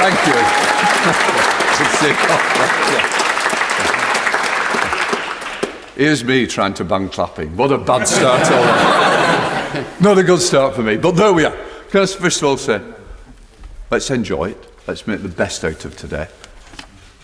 Thank you. Here's me trying to bang clapping. What a bad start. Not a good start for me, but there we are. Can I first of all say, let's enjoy it. Let's make the best out of today.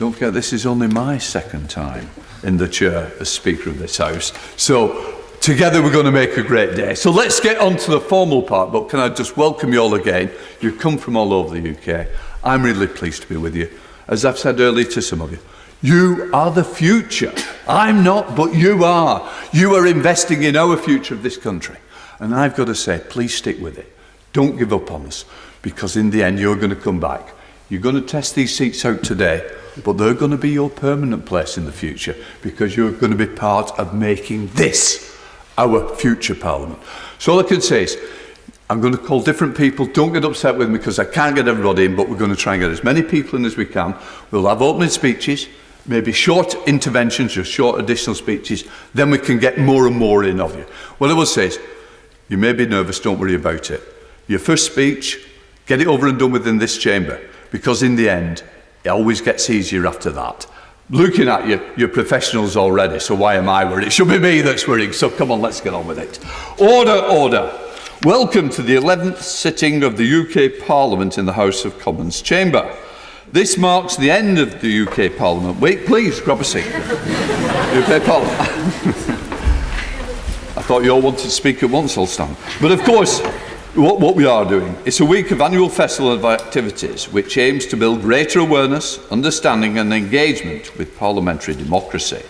Don't forget, this is only my second time in the chair as Speaker of this House. So together we're going to make a great day. So let's get on to the formal part, but can I just welcome you all again. You've come from all over the UK. I'm really pleased to be with you. As I've said earlier to some of you, you are the future. I'm not, but you are. You are investing in our future of this country. And I've got to say, please stick with it. Don't give up on us, because in the end you're going to come back. You're going to test these seats out today, but they're going to be your permanent place in the future, because you're going to be part of making this our future Parliament. So all I can say is, I'm going to call different people. Don't get upset with me because I can't get everybody in, but we're going to try and get as many people in as we can. We'll have opening speeches, maybe short interventions, just short additional speeches. Then we can get more and more in of you. What I will say is, you may be nervous, don't worry about it. Your first speech, get it over and done with in this chamber, because in the end, it always gets easier after that. Looking at you, you're professionals already, so why am I worried? It should be me that's worrying, so come on, let's get on with it. Order, order. Welcome to the 11th sitting of the UK Parliament in the House of Commons chamber. This marks the end of the UK Parliament. Wait, please, grab a seat. UK Parliament. I thought you all wanted to speak at once, I'll stand. But of course, what we are doing, it's a week of annual festival of activities which aims to build greater awareness, understanding and engagement with parliamentary democracy.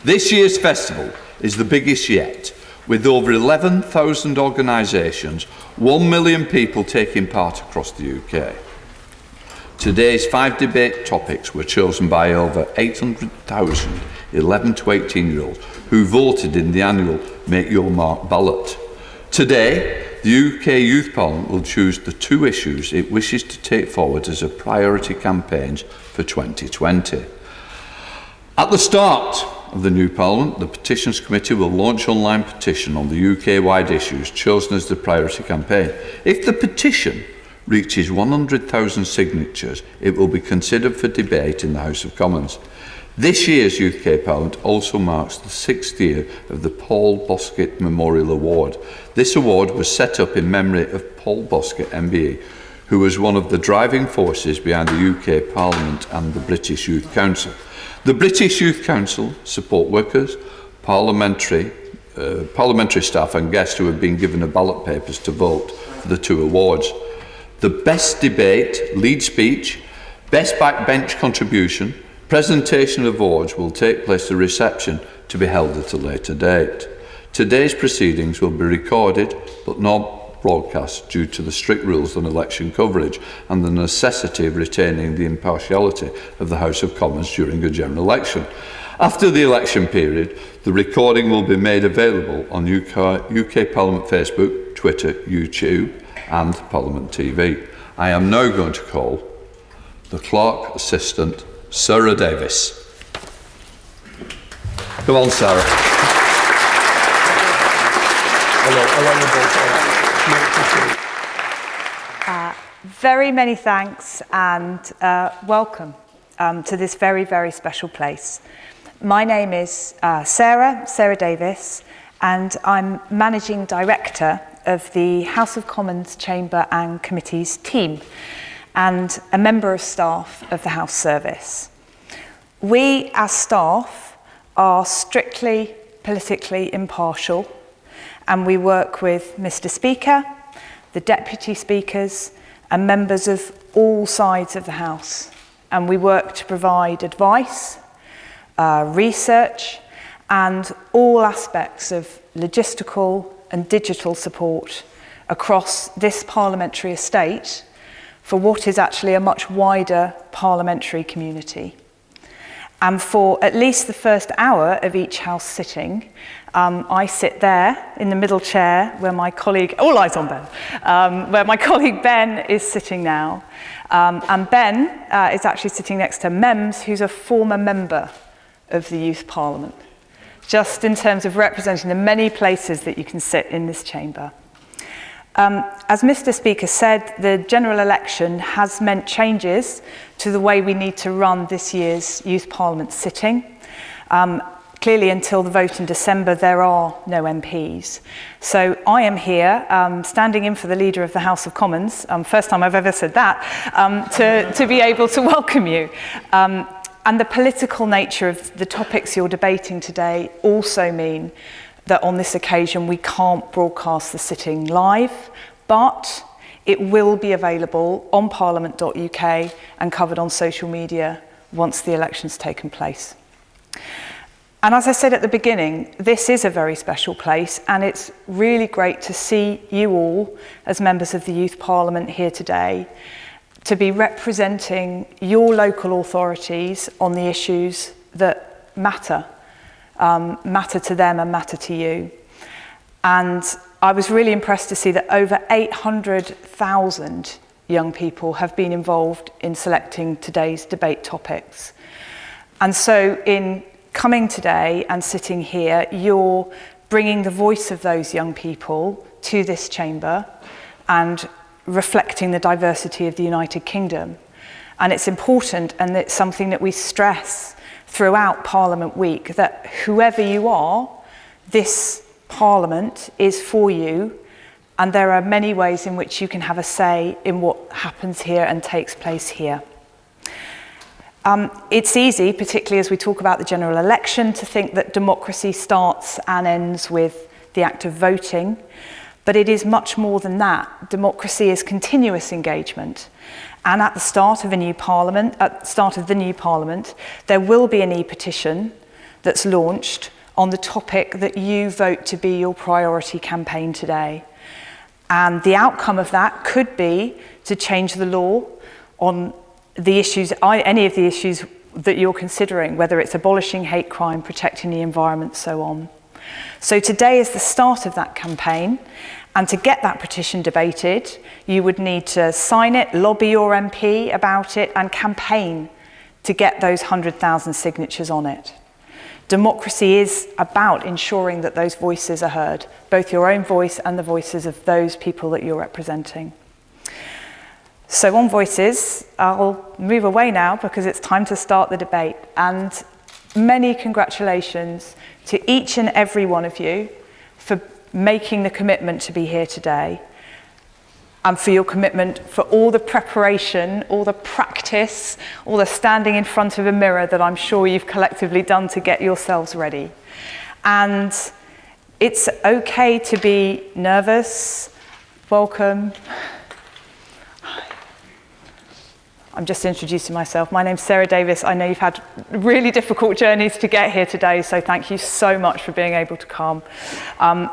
This year's festival is the biggest yet, with over 11,000 organisations, 1 million people taking part across the UK. Today's 5 debate topics were chosen by over 800,000 11 to 18-year-olds who voted in the annual Make Your Mark ballot. Today, the UK Youth Parliament will choose the 2 issues it wishes to take forward as a priority campaigns for 2020. At the start of the new Parliament, the Petitions Committee will launch online petition on the UK-wide issues chosen as the priority campaign. If the petition reaches 100,000 signatures, it will be considered for debate in the House of Commons. This year's UK Parliament also marks the 6th year of the Paul Bosket Memorial Award. This award was set up in memory of Paul Bosket MBE, who was one of the driving forces behind the UK Parliament and the British Youth Council. The British Youth Council support workers, parliamentary staff and guests who have been given a ballot papers to vote for the 2 awards. The Best Debate, Lead Speech, Best Backbench Contribution, presentation of awards will take place at a reception to be held at a later date. Today's proceedings will be recorded but not broadcast due to the strict rules on election coverage and the necessity of retaining the impartiality of the House of Commons during a general election. After the election period, the recording will be made available on UK Parliament Facebook, Twitter, YouTube and Parliament TV. I am now going to call the Clerk Assistant, Sarah Davis. Come on, Sarah. Very many thanks and welcome to this very, very special place. My name is Sarah Davis, and I'm Managing Director of the House of Commons Chamber and Committees team and a member of staff of the House Service. We as staff are strictly politically impartial, and we work with Mr. Speaker, the Deputy Speakers and members of all sides of the House, and we work to provide advice, research and all aspects of logistical and digital support across this parliamentary estate for what is actually a much wider parliamentary community. And for at least the first hour of each House sitting, I sit there in the middle chair where my colleague, all eyes on Ben, where my colleague Ben is sitting now. And Ben is actually sitting next to Mems, who's a former member of the Youth Parliament, just in terms of representing the many places that you can sit in this chamber. As Mr. Speaker said, the general election has meant changes to the way we need to run this year's Youth Parliament sitting. Clearly, until the vote in December, there are no MPs. So I am here, standing in for the Leader of the House of Commons, first time I've ever said that, to be able to welcome you. And the political nature of the topics you're debating today also mean that on this occasion we can't broadcast the sitting live, but it will be available on parliament.uk and covered on social media once the election's taken place. And as I said at the beginning, this is a very special place, and it's really great to see you all as members of the Youth Parliament here today, to be representing your local authorities on the issues that matter to them and matter to you. And I was really impressed to see that over 800,000 young people have been involved in selecting today's debate topics. And so in coming today and sitting here, you're bringing the voice of those young people to this chamber and reflecting the diversity of the United Kingdom. And it's important, and it's something that we stress throughout Parliament Week, that whoever you are, this Parliament is for you, and there are many ways in which you can have a say in what happens here and takes place here. It's easy, particularly as we talk about the general election, to think that democracy starts and ends with the act of voting, but it is much more than that. Democracy is continuous engagement. And at the start of the new parliament, there will be an e-petition that's launched on the topic that you vote to be your priority campaign today. And the outcome of that could be to change the law on the issues, any of the issues that you're considering, whether it's abolishing hate crime, protecting the environment, so on. So today is the start of that campaign, and to get that petition debated, you would need to sign it, lobby your MP about it, and campaign to get those 100,000 signatures on it. Democracy is about ensuring that those voices are heard, both your own voice and the voices of those people that you're representing. So on voices, I'll move away now because it's time to start the debate. And many congratulations to each and every one of you for making the commitment to be here today, and for your commitment for all the preparation, all the practice, all the standing in front of a mirror that I'm sure you've collectively done to get yourselves ready. And it's okay to be nervous. Welcome. I'm just introducing myself. My name's Sarah Davis. I know you've had really difficult journeys to get here today, so thank you so much for being able to come.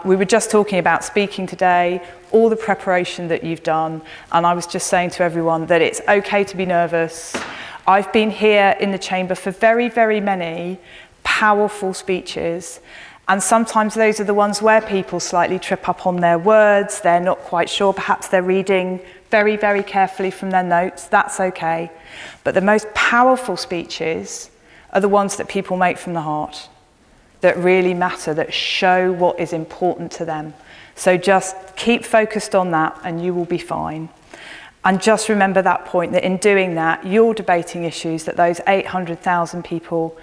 We were just talking about speaking today, all the preparation that you've done, and I was just saying to everyone that it's okay to be nervous. I've been here in the chamber for very, very many powerful speeches, and sometimes those are the ones where people slightly trip up on their words, they're not quite sure, perhaps they're reading very, very carefully from their notes, that's okay. But the most powerful speeches are the ones that people make from the heart, that really matter, that show what is important to them. So just keep focused on that and you will be fine. And just remember that point, that in doing that, you're debating issues that those 800,000 people,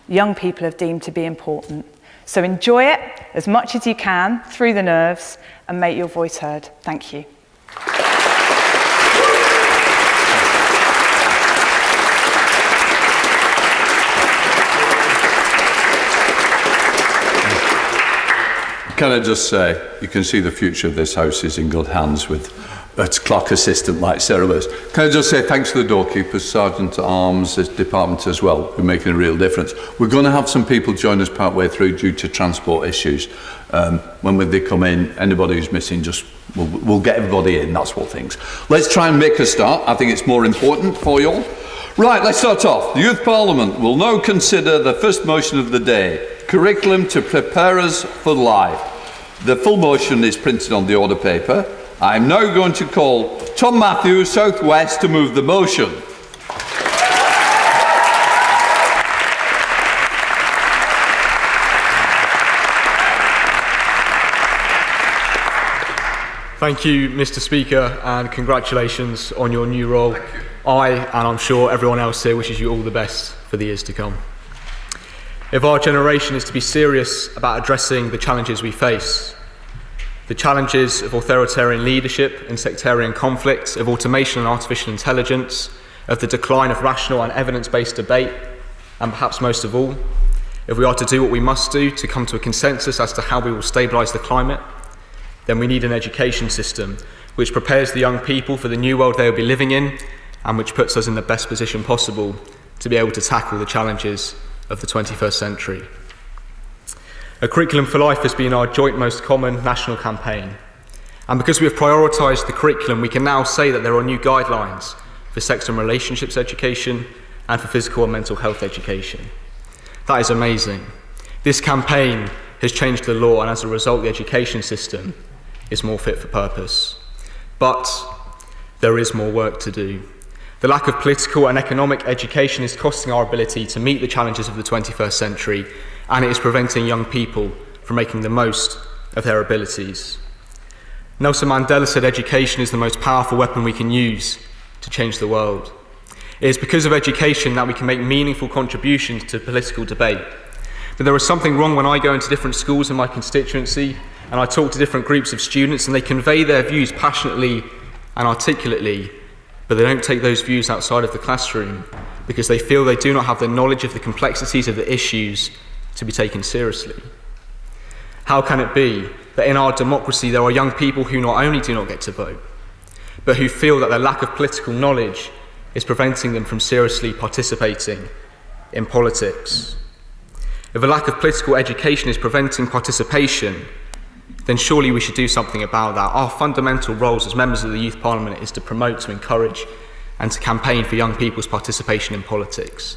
young people, have deemed to be important. So enjoy it as much as you can through the nerves and make your voice heard. Thank you. Can I just say, you can see the future of this house is in good hands with its clock assistant like Sarah was. Can I just say thanks to the doorkeepers, Sergeant at Arms, this department as well, who are making a real difference. We're going to have some people join us partway through due to transport issues. When they come in, anybody who's missing, just we'll get everybody in, that's what things. Let's try and make a start. I think it's more important for you all. Right, let's start off. The Youth Parliament will now consider the first motion of the day, curriculum to prepare us for life. The full motion is printed on the order paper. I'm now going to call Tom Matthews, South West, to move the motion. Thank you, Mr. Speaker, and congratulations on your new role. I, and I'm sure everyone else here, wishes you all the best for the years to come. If our generation is to be serious about addressing the challenges we face, the challenges of authoritarian leadership and sectarian conflict, of automation and artificial intelligence, of the decline of rational and evidence-based debate, and perhaps most of all, if we are to do what we must do to come to a consensus as to how we will stabilise the climate, then we need an education system which prepares the young people for the new world they will be living in and which puts us in the best position possible to be able to tackle the challenges of the 21st century. A Curriculum for Life has been our joint most common national campaign. And because we have prioritised the curriculum, we can now say that there are new guidelines for sex and relationships education and for physical and mental health education. That is amazing. This campaign has changed the law, and as a result, the education system is more fit for purpose. But there is more work to do. The lack of political and economic education is costing our ability to meet the challenges of the 21st century, and it is preventing young people from making the most of their abilities. Nelson Mandela said education is the most powerful weapon we can use to change the world. It is because of education that we can make meaningful contributions to political debate. But there is something wrong when I go into different schools in my constituency and I talk to different groups of students and they convey their views passionately and articulately, but they don't take those views outside of the classroom because they feel they do not have the knowledge of the complexities of the issues to be taken seriously. How can it be that in our democracy there are young people who not only do not get to vote, but who feel that their lack of political knowledge is preventing them from seriously participating in politics? If a lack of political education is preventing participation, then surely we should do something about that. Our fundamental roles as members of the Youth Parliament is to promote, to encourage, and to campaign for young people's participation in politics.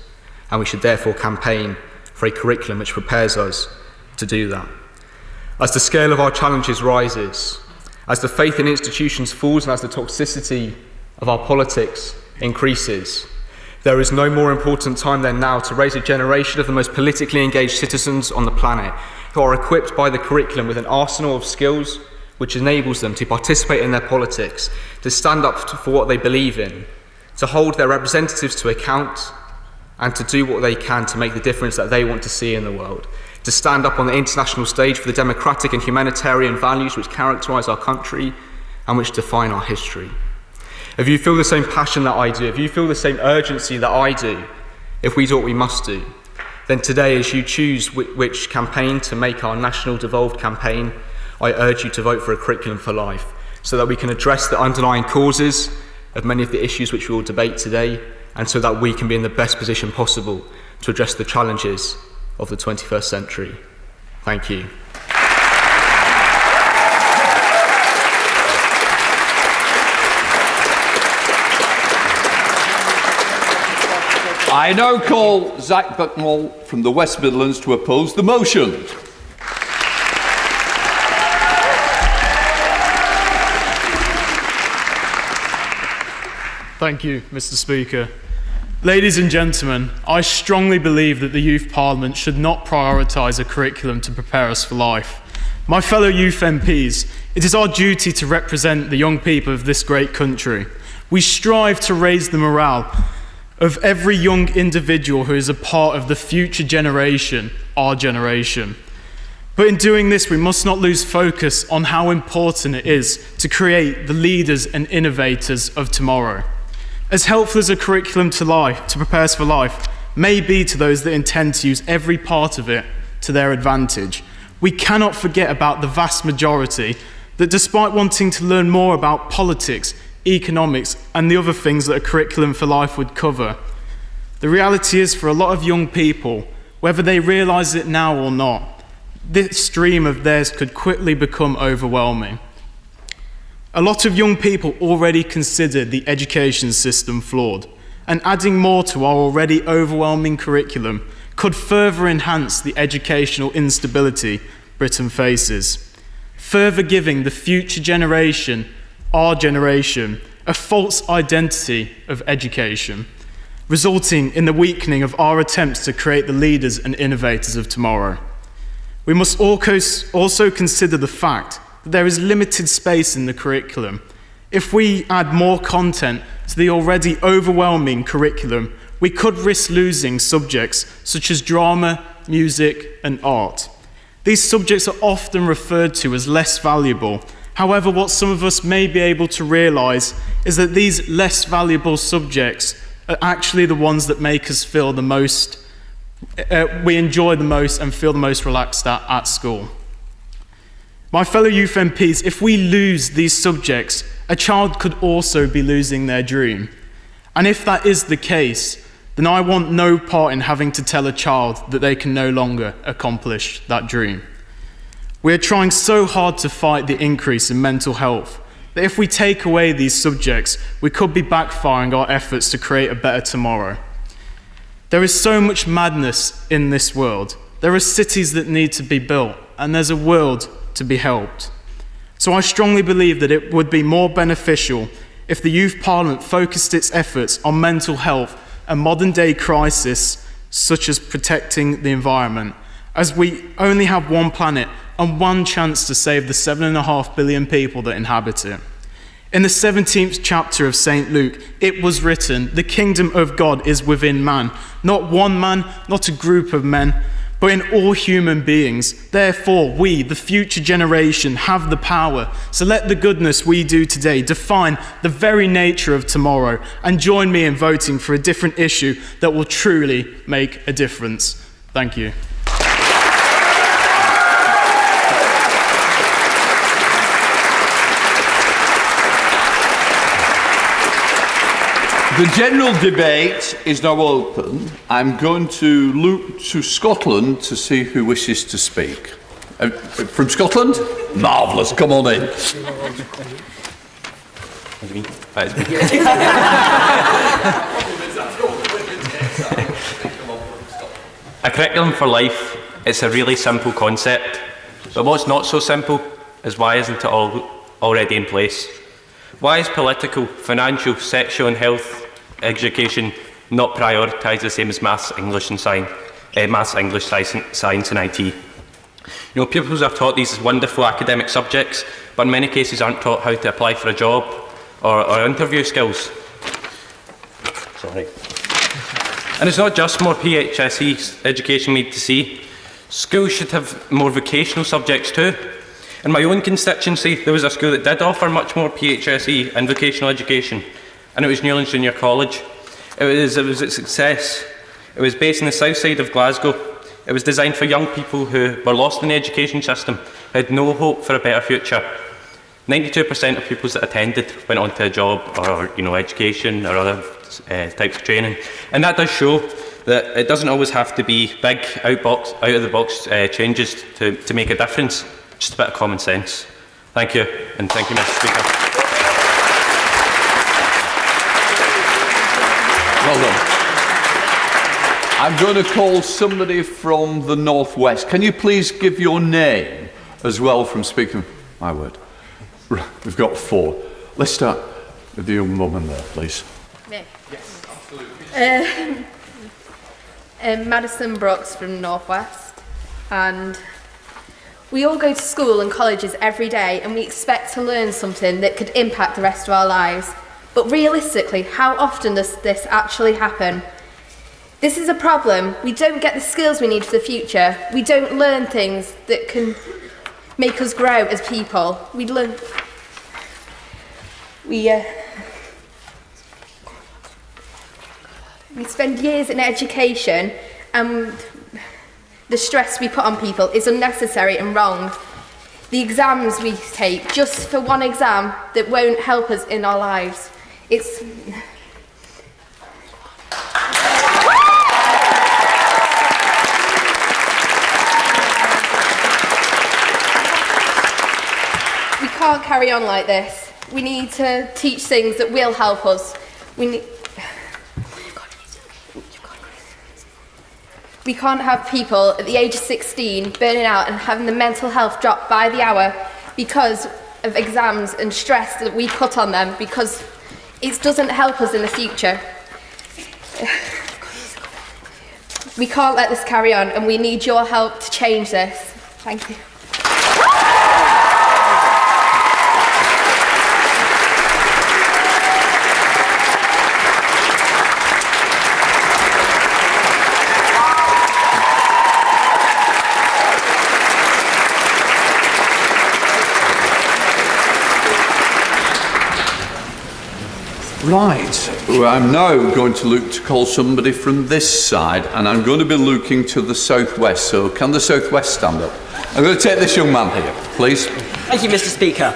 And we should therefore campaign for a curriculum which prepares us to do that. As the scale of our challenges rises, as the faith in institutions falls, and as the toxicity of our politics increases, there is no more important time than now to raise a generation of the most politically engaged citizens on the planet who are equipped by the curriculum with an arsenal of skills which enables them to participate in their politics, to stand up for what they believe in, to hold their representatives to account, and to do what they can to make the difference that they want to see in the world, to stand up on the international stage for the democratic and humanitarian values which characterise our country and which define our history. If you feel the same passion that I do, if you feel the same urgency that I do, if we do what we must do, then today, as you choose which campaign to make our national devolved campaign, I urge you to vote for a Curriculum for Life so that we can address the underlying causes of many of the issues which we will debate today, and so that we can be in the best position possible to address the challenges of the 21st century. Thank you. I now call Zach Bucknall from the West Midlands to oppose the motion. Thank you, Mr. Speaker. Ladies and gentlemen, I strongly believe that the Youth Parliament should not prioritise a curriculum to prepare us for life. My fellow youth MPs, it is our duty to represent the young people of this great country. We strive to raise the morale of every young individual who is a part of the future generation, our generation. But in doing this, we must not lose focus on how important it is to create the leaders and innovators of tomorrow. As helpful as a curriculum to prepare us for life may be to those that intend to use every part of it to their advantage, we cannot forget about the vast majority that, despite wanting to learn more about politics, economics, and the other things that a Curriculum for Life would cover, the reality is for a lot of young people, whether they realise it now or not, this stream of theirs could quickly become overwhelming. A lot of young people already consider the education system flawed, and adding more to our already overwhelming curriculum could further enhance the educational instability Britain faces, further giving the future generation, our generation, a false identity of education, resulting in the weakening of our attempts to create the leaders and innovators of tomorrow. We must also consider the fact that there is limited space in the curriculum. If we add more content to the already overwhelming curriculum, we could risk losing subjects such as drama, music, and art. These subjects are often referred to as less valuable. However, what some of us may be able to realise is that these less valuable subjects are actually the ones that make us feel the most, we enjoy the most and feel the most relaxed at school. My fellow youth MPs, if we lose these subjects, a child could also be losing their dream. And if that is the case, then I want no part in having to tell a child that they can no longer accomplish that dream. We are trying so hard to fight the increase in mental health that if we take away these subjects, we could be backfiring our efforts to create a better tomorrow. There is so much madness in this world. There are cities that need to be built, and there's a world to be helped. So I strongly believe that it would be more beneficial if the Youth Parliament focused its efforts on mental health and modern-day crisis, such as protecting the environment, as we only have one planet and one chance to save the 7.5 billion people that inhabit it. In the 17th chapter of St. Luke, it was written, "The kingdom of God is within man, not one man, not a group of men, but in all human beings. Therefore, we, the future generation, have the power. So let the goodness we do today define the very nature of tomorrow, and join me in voting for a different issue that will truly make a difference." Thank you. The general debate is now open. I'm going to look to Scotland to see who wishes to speak. From Scotland? Marvellous, come on in. A curriculum for life, it's a really simple concept, but what's not so simple is why isn't it already in place? Why is political, financial, sexual and health education not prioritised the same as maths, English and science, science and IT? You know, pupils are taught these wonderful academic subjects, but in many cases aren't taught how to apply for a job or interview skills. Sorry. And it's not just more PHSE education we need to see. Schools should have more vocational subjects too. In my own constituency, there was a school that did offer much more PHSE and vocational education, and it was Newlands Junior College. It was a success. It was based in the south side of Glasgow. It was designed for young people who were lost in the education system, who had no hope for a better future. 92% of pupils that attended went on to a job or education or other types of training. And that does show that it doesn't always have to be big, out-of-the-box changes to make a difference. Just a bit of common sense. Thank you, and thank you, Mr. Speaker. Well done. I'm going to call somebody from the northwest. Can you please give your name as well from speaking? My word. Right, we've got 4. Let's start with the young woman there, please. Me? Yes, absolutely. Madison Brooks from Northwest, and we all go to school and colleges every day and we expect to learn something that could impact the rest of our lives. But realistically, how often does this actually happen? This is a problem. We don't get the skills we need for the future. We don't learn things that can make us grow as people. We spend years in education, and the stress we put on people is unnecessary and wrong. The exams we take just for one exam that won't help us in our lives. We can't carry on like this. We need to teach things that will help us. We can't have people at the age of 16 burning out and having the mental health drop by the hour because of exams and stress that we put on them, because it doesn't help us in the future. We can't let this carry on, and we need your help to change this. Thank you. Right, well, I'm now going to look to call somebody from this side, and I'm going to be looking to the southwest, so can the southwest stand up? I'm going to take this young man here, please. Thank you, Mr. Speaker.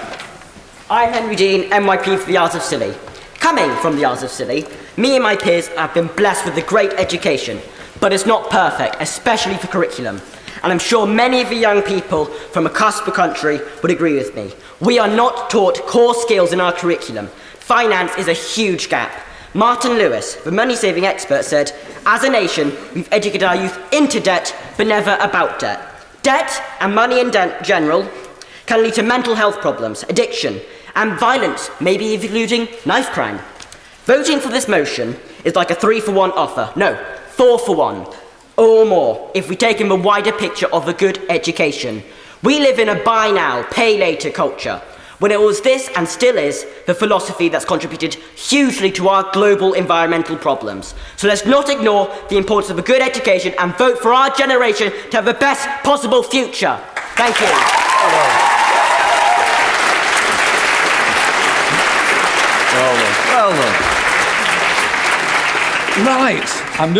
I'm Henry Dean, MYP for the Isles of Scilly. Coming from the Isles of Scilly, me and my peers have been blessed with a great education, but it's not perfect, especially for curriculum. And I'm sure many of the young people from across the country would agree with me. We are not taught core skills in our curriculum. Finance is a huge gap. Martin Lewis, the money-saving expert, said, as a nation, we've educated our youth into debt, but never about debt. Debt, and money in general, can lead to mental health problems, addiction, and violence, maybe including knife crime. Voting for this motion is like a 3-for-1 offer. No, 4-for-1. Or more, if we take in the wider picture of a good education. We live in a buy now, pay later culture, when it was this, and still is, the philosophy that's contributed hugely to our global environmental problems. So let's not ignore the importance of a good education and vote for our generation to have the best possible future. Thank you. Well done. Right, I'm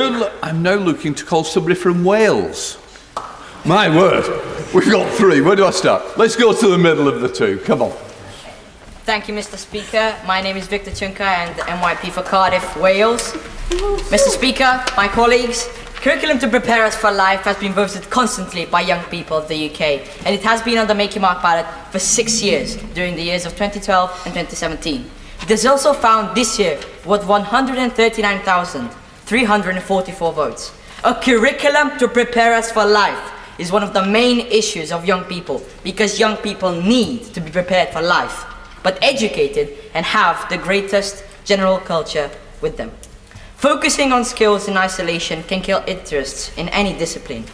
now looking to call somebody from Wales. My word, we've got 3. Where do I start? Let's go to the middle of the 2. Come on. Thank you, Mr. Speaker. My name is Victor Chunka and MYP for Cardiff, Wales. Mr. Speaker, my colleagues, curriculum to prepare us for life has been voted constantly by young people of the UK, and it has been on the Make Your Mark ballot for 6 years, during the years of 2012 and 2017. It is also found this year with 139,344 votes. A curriculum to prepare us for life is one of the main issues of young people, because young people need to be prepared for life, but educated and have the greatest general culture with them. Focusing on skills in isolation can kill interests in any discipline.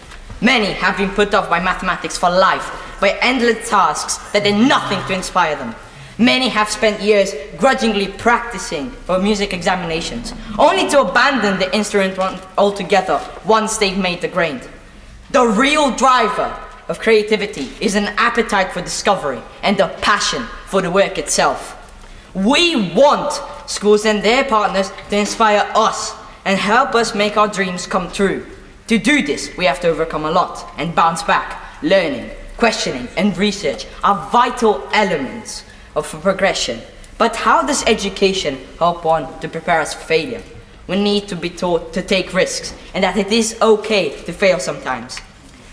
Many have been put off by mathematics for life, by endless tasks that did nothing to inspire them. Many have spent years grudgingly practicing for music examinations, only to abandon the instrument altogether once they've made the grade. The real driver of creativity is an appetite for discovery and a passion for the work itself. We want schools and their partners to inspire us and help us make our dreams come true. To do this, we have to overcome a lot and bounce back. Learning, questioning, and research are vital elements of progression. But how does education help one to prepare us for failure? We need to be taught to take risks and that it is okay to fail sometimes.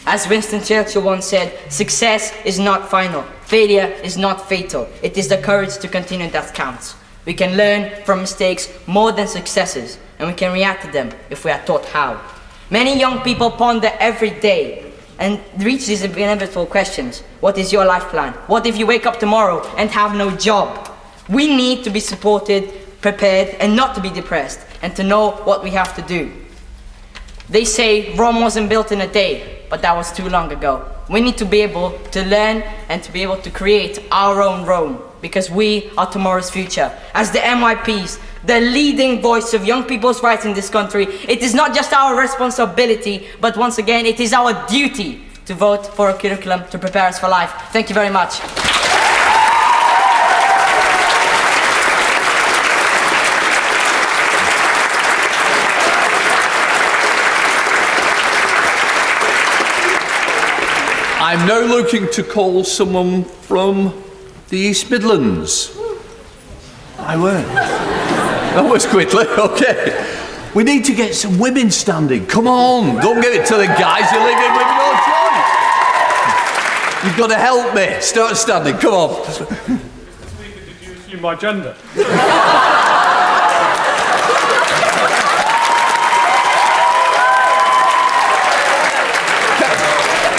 As Winston Churchill once said, success is not final, failure is not fatal. It is the courage to continue that counts. We can learn from mistakes more than successes, and we can react to them if we are taught how. Many young people ponder every day and reach these inevitable questions. What is your life plan? What if you wake up tomorrow and have no job? We need to be supported, prepared, and not to be depressed, and to know what we have to do. They say Rome wasn't built in a day, but that was too long ago. We need to be able to learn and to be able to create our own Rome, because we are tomorrow's future. As the MYPs, the leading voice of young people's rights in this country, it is not just our responsibility, but once again, it is our duty to vote for a curriculum to prepare us for life. Thank you very much. I'm now looking to call someone from the East Midlands. I won't. That was quickly, okay. We need to get some women standing. Come on, don't give it to the guys. You're leaving with no choice. You've got to help me. Start standing, come on. Did you assume my gender?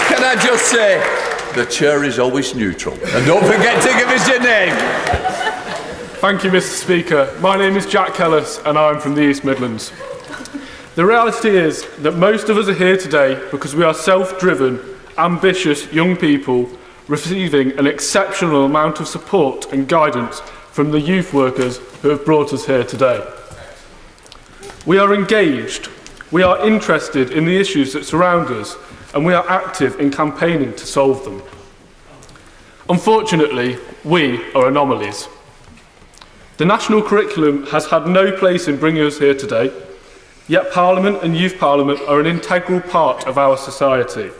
Can I just say, the chair is always neutral. And don't forget to give us your name. Thank you, Mr. Speaker. My name is Jack Ellis, and I'm from the East Midlands. The reality is that most of us are here today because we are self-driven, ambitious young people receiving an exceptional amount of support and guidance from the youth workers who have brought us here today. We are engaged, we are interested in the issues that surround us, and we are active in campaigning to solve them. Unfortunately, we are anomalies. The national curriculum has had no place in bringing us here today, yet Parliament and Youth Parliament are an integral part of our society,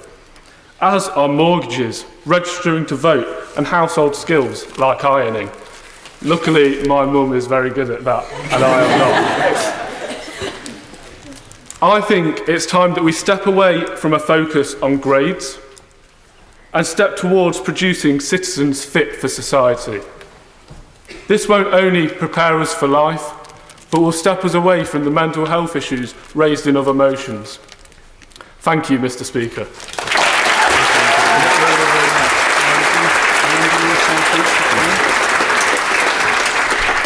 as are mortgages, registering to vote and household skills like ironing. Luckily, my mum is very good at that, and I am not. I think it's time that we step away from a focus on grades and step towards producing citizens fit for society. This won't only prepare us for life, but will step us away from the mental health issues raised in other motions. Thank you, Mr. Speaker.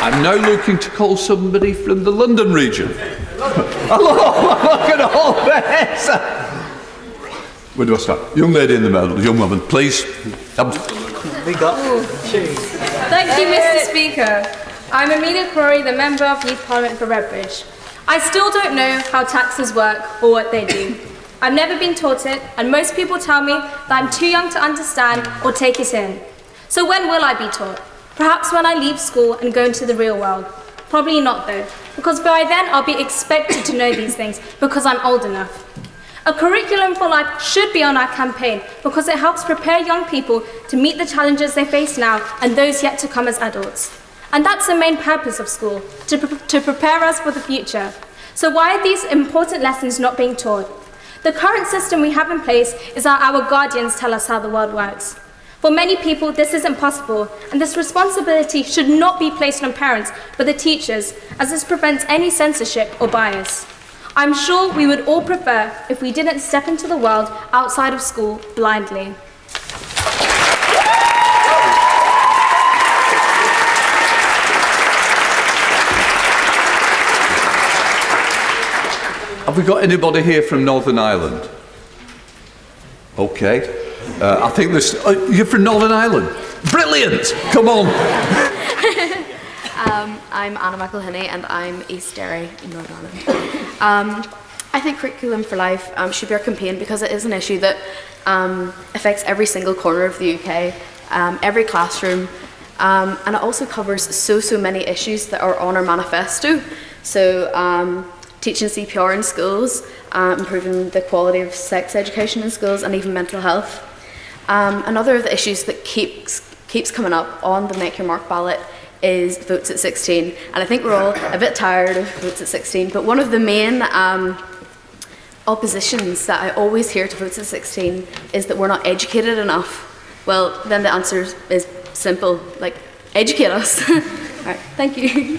I'm now looking to call somebody from the London region. Hello, look at all this. Where do I start? Young lady in the middle, young woman, please. Thank you, Mr. Speaker. I'm Amelia Crowley, the Member of Youth Parliament for Redbridge. I still don't know how taxes work or what they do. I've never been taught it, and most people tell me that I'm too young to understand or take it in. So when will I be taught? Perhaps when I leave school and go into the real world. Probably not though, because by then I'll be expected to know these things because I'm old enough. A curriculum for life should be on our campaign because it helps prepare young people to meet the challenges they face now and those yet to come as adults. And that's the main purpose of school, to prepare us for the future. So why are these important lessons not being taught? The current system we have in place is how our guardians tell us how the world works. For many people, this isn't possible, and this responsibility should not be placed on parents, but the teachers, as this prevents any censorship or bias. I'm sure we would all prefer if we didn't step into the world outside of school blindly. Have we got anybody here from Northern Ireland? Okay. I think there's... you're from Northern Ireland? Brilliant! Come on. I'm Anna McElhinney and I'm East Derry in Northern Ireland. I think Curriculum for Life should be our campaign because it is an issue that affects every single corner of the UK, every classroom, and it also covers so many issues that are on our manifesto. So teaching CPR in schools, improving the quality of sex education in schools, and even mental health. Another of the issues that keeps coming up on the Make Your Mark ballot is votes at 16, and I think we're all a bit tired of votes at 16, but one of the main oppositions that I always hear to votes at 16 is that we're not educated enough. Well, then the answer is simple, like, educate us. All right, thank you.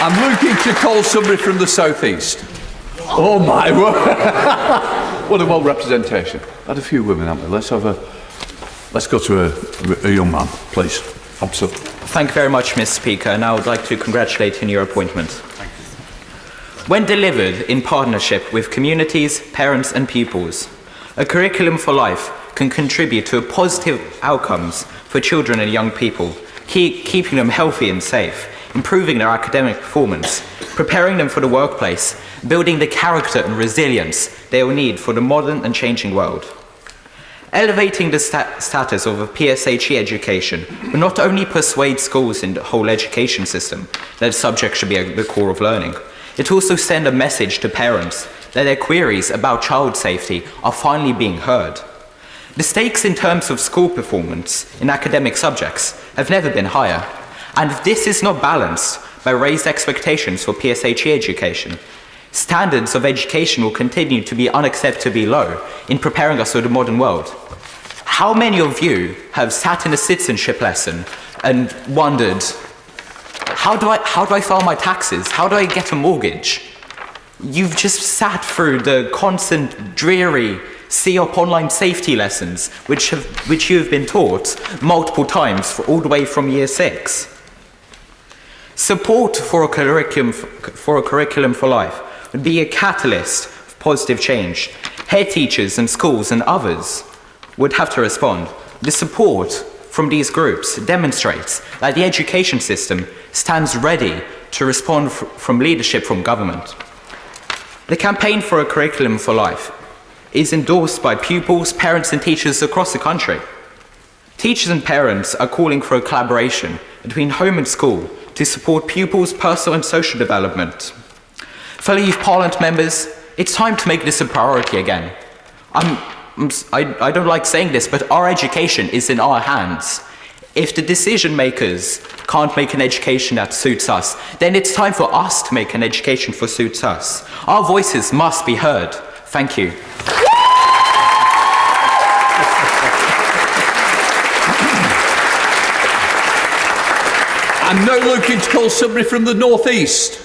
I'm looking to call somebody from the southeast. Oh my word! What a well representation. Had a few women, haven't we? Let's go to a young man, please. Absolutely. Thank you very much, Mr. Speaker, and I would like to congratulate you on your appointment. When delivered in partnership with communities, parents and pupils, a curriculum for life can contribute to positive outcomes for children and young people, keeping them healthy and safe, improving their academic performance, preparing them for the workplace, building the character and resilience they will need for the modern and changing world. Elevating the status of a PSHE education will not only persuade schools in the whole education system that the subject should be at the core of learning, it will also send a message to parents that their queries about child safety are finally being heard. The stakes in terms of school performance in academic subjects have never been higher, and if this is not balanced by raised expectations for PSHE education, standards of education will continue to be unacceptably low in preparing us for the modern world. How many of you have sat in a citizenship lesson and wondered, how do I file my taxes? How do I get a mortgage? You've just sat through the constant dreary COP online safety lessons, which you have been taught multiple times all the way from year 6. Support for a curriculum for life would be a catalyst of positive change. Head teachers and schools and others would have to respond. The support from these groups demonstrates that the education system stands ready to respond from leadership from government. The campaign for a curriculum for life is endorsed by pupils, parents and teachers across the country. Teachers and parents are calling for a collaboration between home and school to support pupils' personal and social development. Fellow Youth Parliament members, it's time to make this a priority again. I don't like saying this, but our education is in our hands. If the decision makers can't make an education that suits us, then it's time for us to make an education that suits us. Our voices must be heard. Thank you. I'm now looking to call somebody from the northeast.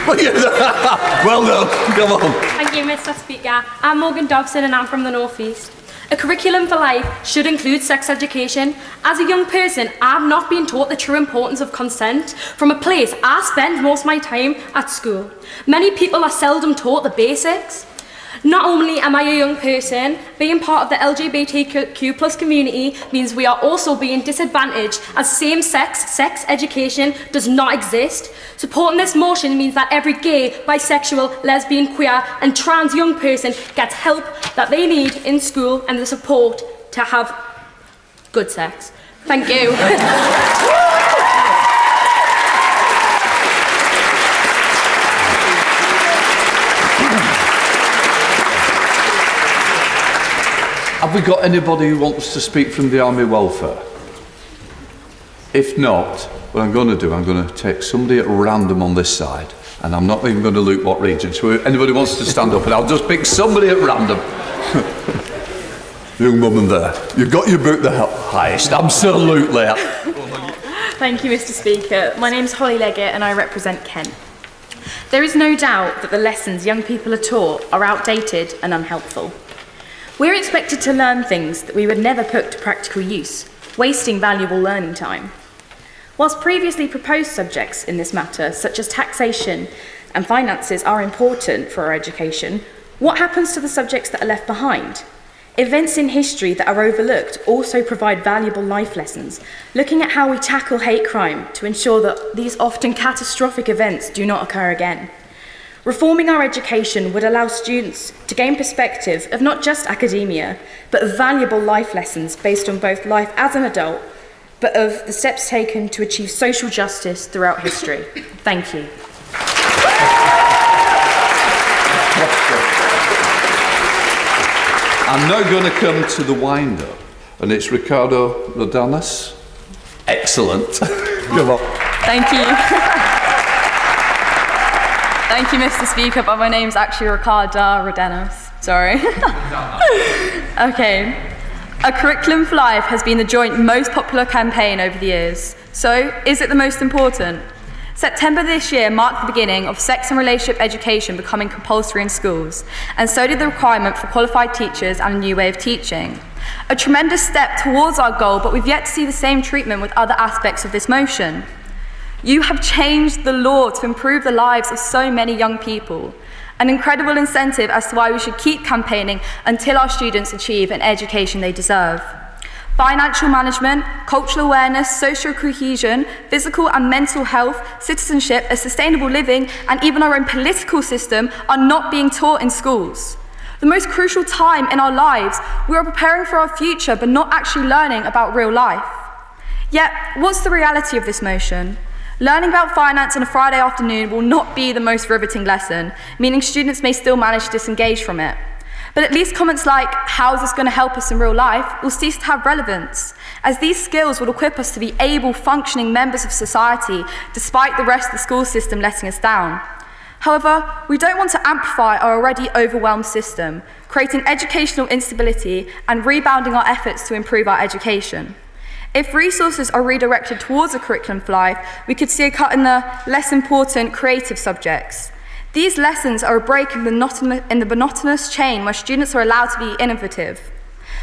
Well done, come on. Thank you, Mr. Speaker. I'm Morgan Dobson and I'm from the North East. A curriculum for life should include sex education. As a young person, I've not been taught the true importance of consent from a place I spend most of my time at school. Many people are seldom taught the basics. Not only am I a young person, being part of the LGBTQ+ community means we are also being disadvantaged as same-sex sex education does not exist. Supporting this motion means that every gay, bisexual, lesbian, queer and trans young person gets help that they need in school and the support to have good sex. Thank you. Have we got anybody who wants to speak from the Army Welfare? If not, what I'm going to do, I'm going to take somebody at random on this side, and I'm not even going to look what region. So anybody wants to stand up, and I'll just pick somebody at random. Young woman there, you've got your boot the highest, absolutely. Thank you, Mr. Speaker. My name's Holly Leggett and I represent Kent. There is no doubt that the lessons young people are taught are outdated and unhelpful. We're expected to learn things that we would never put to practical use, wasting valuable learning time. Whilst previously proposed subjects in this matter, such as taxation and finances, are important for our education, what happens to the subjects that are left behind? Events in history that are overlooked also provide valuable life lessons, looking at how we tackle hate crime to ensure that these often catastrophic events do not occur again. Reforming our education would allow students to gain perspective of not just academia, but of valuable life lessons based on both life as an adult, but of the steps taken to achieve social justice throughout history. Thank you. I'm now going to come to the wind-up, and it's Ricardo Rodanas. Excellent. Come on. Thank you. Thank you, Mr. Speaker, but my name's actually Ricardo Rodanas. Sorry. Okay. A Curriculum for Life has been the joint most popular campaign over the years. So, is it the most important? September this year marked the beginning of sex and relationship education becoming compulsory in schools, and so did the requirement for qualified teachers and a new way of teaching. A tremendous step towards our goal, but we've yet to see the same treatment with other aspects of this motion. You have changed the law to improve the lives of so many young people, an incredible incentive as to why we should keep campaigning until our students achieve an education they deserve. Financial management, cultural awareness, social cohesion, physical and mental health, citizenship, a sustainable living, and even our own political system are not being taught in schools. The most crucial time in our lives, we are preparing for our future but not actually learning about real life. Yet, what's the reality of this motion? Learning about finance on a Friday afternoon will not be the most riveting lesson, meaning students may still manage to disengage from it. But at least comments like, how is this going to help us in real life, will cease to have relevance, as these skills will equip us to be able, functioning members of society, despite the rest of the school system letting us down. However, we don't want to amplify our already overwhelmed system, creating educational instability and rebounding our efforts to improve our education. If resources are redirected towards a curriculum for life, we could see a cut in the less important creative subjects. These lessons are a break in the monotonous chain where students are allowed to be innovative.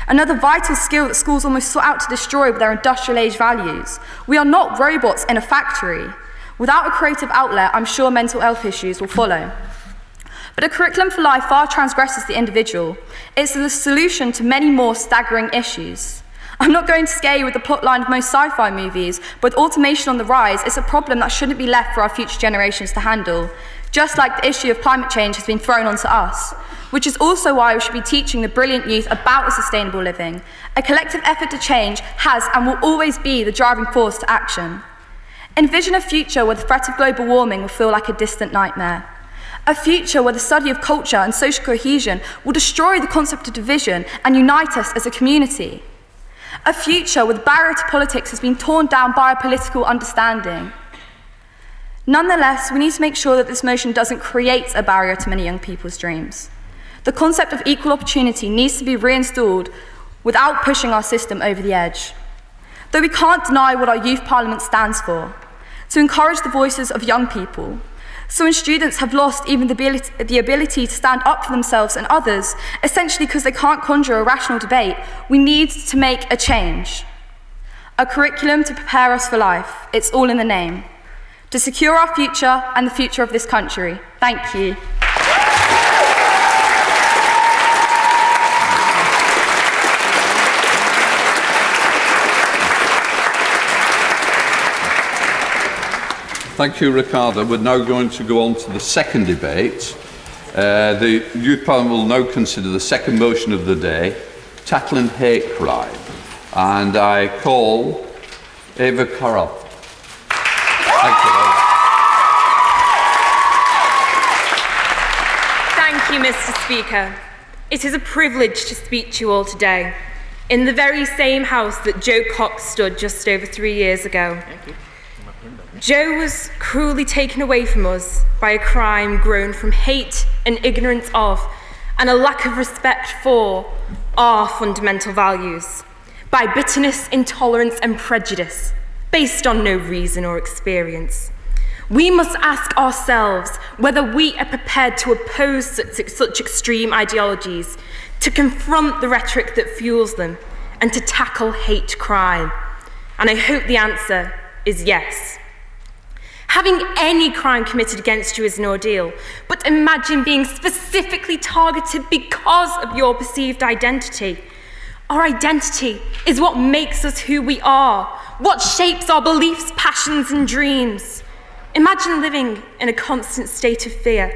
Another vital skill that schools almost sought out to destroy with their industrial age values. We are not robots in a factory. Without a creative outlet, I'm sure mental health issues will follow. But a curriculum for life far transgresses the individual. It's the solution to many more staggering issues. I'm not going to scare you with the plotline of most sci-fi movies, but with automation on the rise, it's a problem that shouldn't be left for our future generations to handle. just like the issue of climate change has been thrown onto us, which is also why we should be teaching the brilliant youth about a sustainable living. A collective effort to change has and will always be the driving force to action. Envision a future where the threat of global warming will feel like a distant nightmare. A future where the study of culture and social cohesion will destroy the concept of division and unite us as a community. A future where the barrier to politics has been torn down by a political understanding. Nonetheless, we need to make sure that this motion doesn't create a barrier to many young people's dreams. The concept of equal opportunity needs to be reinstalled without pushing our system over the edge. Though we can't deny what our youth parliament stands for, to encourage the voices of young people. So when students have lost even the ability to stand up for themselves and others, essentially because they can't conjure a rational debate, we need to make a change. A curriculum to prepare us for life. It's all in the name. To secure our future and the future of this country. Thank you. Thank you, Ricardo. We're now going to go on to the second debate. The Youth Parliament will now consider the second motion of the day, tackling hate crime. And I call Eva Carroll. Thank you. Thank you, Mr. Speaker. It is a privilege to speak to you all today, in the very same house that Joe Cox stood just over 3 years ago. Thank you. Joe was cruelly taken away from us by a crime grown from hate and ignorance of, and a lack of respect for our fundamental values, by bitterness, intolerance and prejudice, based on no reason or experience. We must ask ourselves whether we are prepared to oppose such extreme ideologies, to confront the rhetoric that fuels them, and to tackle hate crime. And I hope the answer is yes. Having any crime committed against you is an ordeal, but imagine being specifically targeted because of your perceived identity. Our identity is what makes us who we are, what shapes our beliefs, passions, and dreams. Imagine living in a constant state of fear,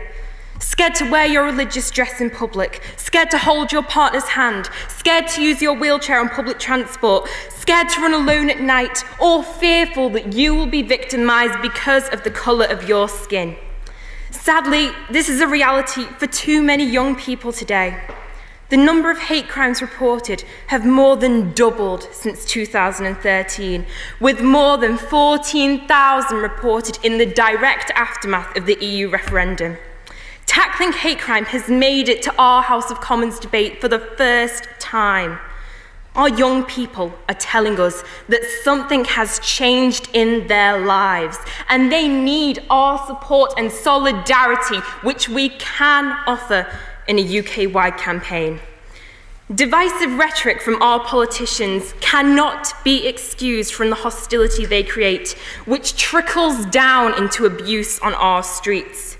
scared to wear your religious dress in public, scared to hold your partner's hand, scared to use your wheelchair on public transport, scared to run alone at night, or fearful that you will be victimised because of the colour of your skin. Sadly, this is a reality for too many young people today. The number of hate crimes reported have more than doubled since 2013, with more than 14,000 reported in the direct aftermath of the EU referendum. Tackling hate crime has made it to our House of Commons debate for the first time. Our young people are telling us that something has changed in their lives, and they need our support and solidarity, which we can offer in a UK-wide campaign. Divisive rhetoric from our politicians cannot be excused from the hostility they create, which trickles down into abuse on our streets.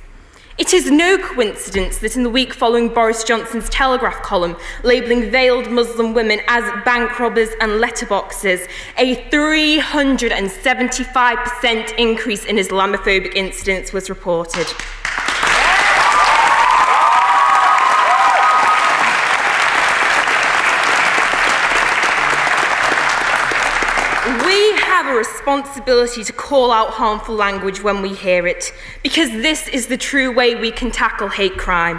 It is no coincidence that in the week following Boris Johnson's Telegraph column labelling veiled Muslim women as bank robbers and letterboxes, a 375% increase in Islamophobic incidents was reported. We have a responsibility to call out harmful language when we hear it, because this is the true way we can tackle hate crime.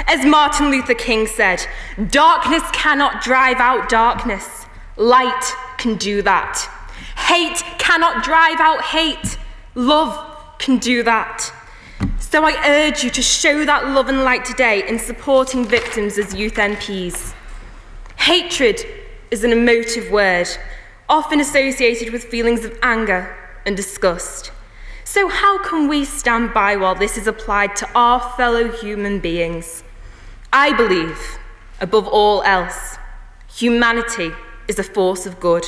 As Martin Luther King said, darkness cannot drive out darkness. Light can do that. Hate cannot drive out hate. Love can do that. So I urge you to show that love and light today in supporting victims as youth MPs. Hatred is an emotive word, often associated with feelings of anger and disgust. So how can we stand by while this is applied to our fellow human beings? I believe, above all else, humanity is a force of good,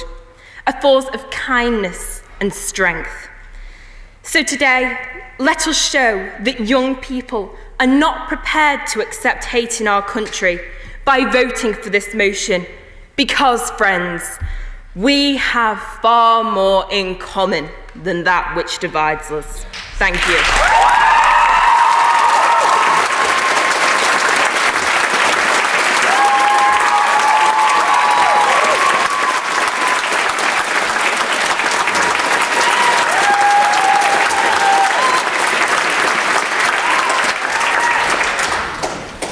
a force of kindness and strength. So today, let us show that young people are not prepared to accept hate in our country by voting for this motion, because, friends, we have far more in common than that which divides us. Thank you.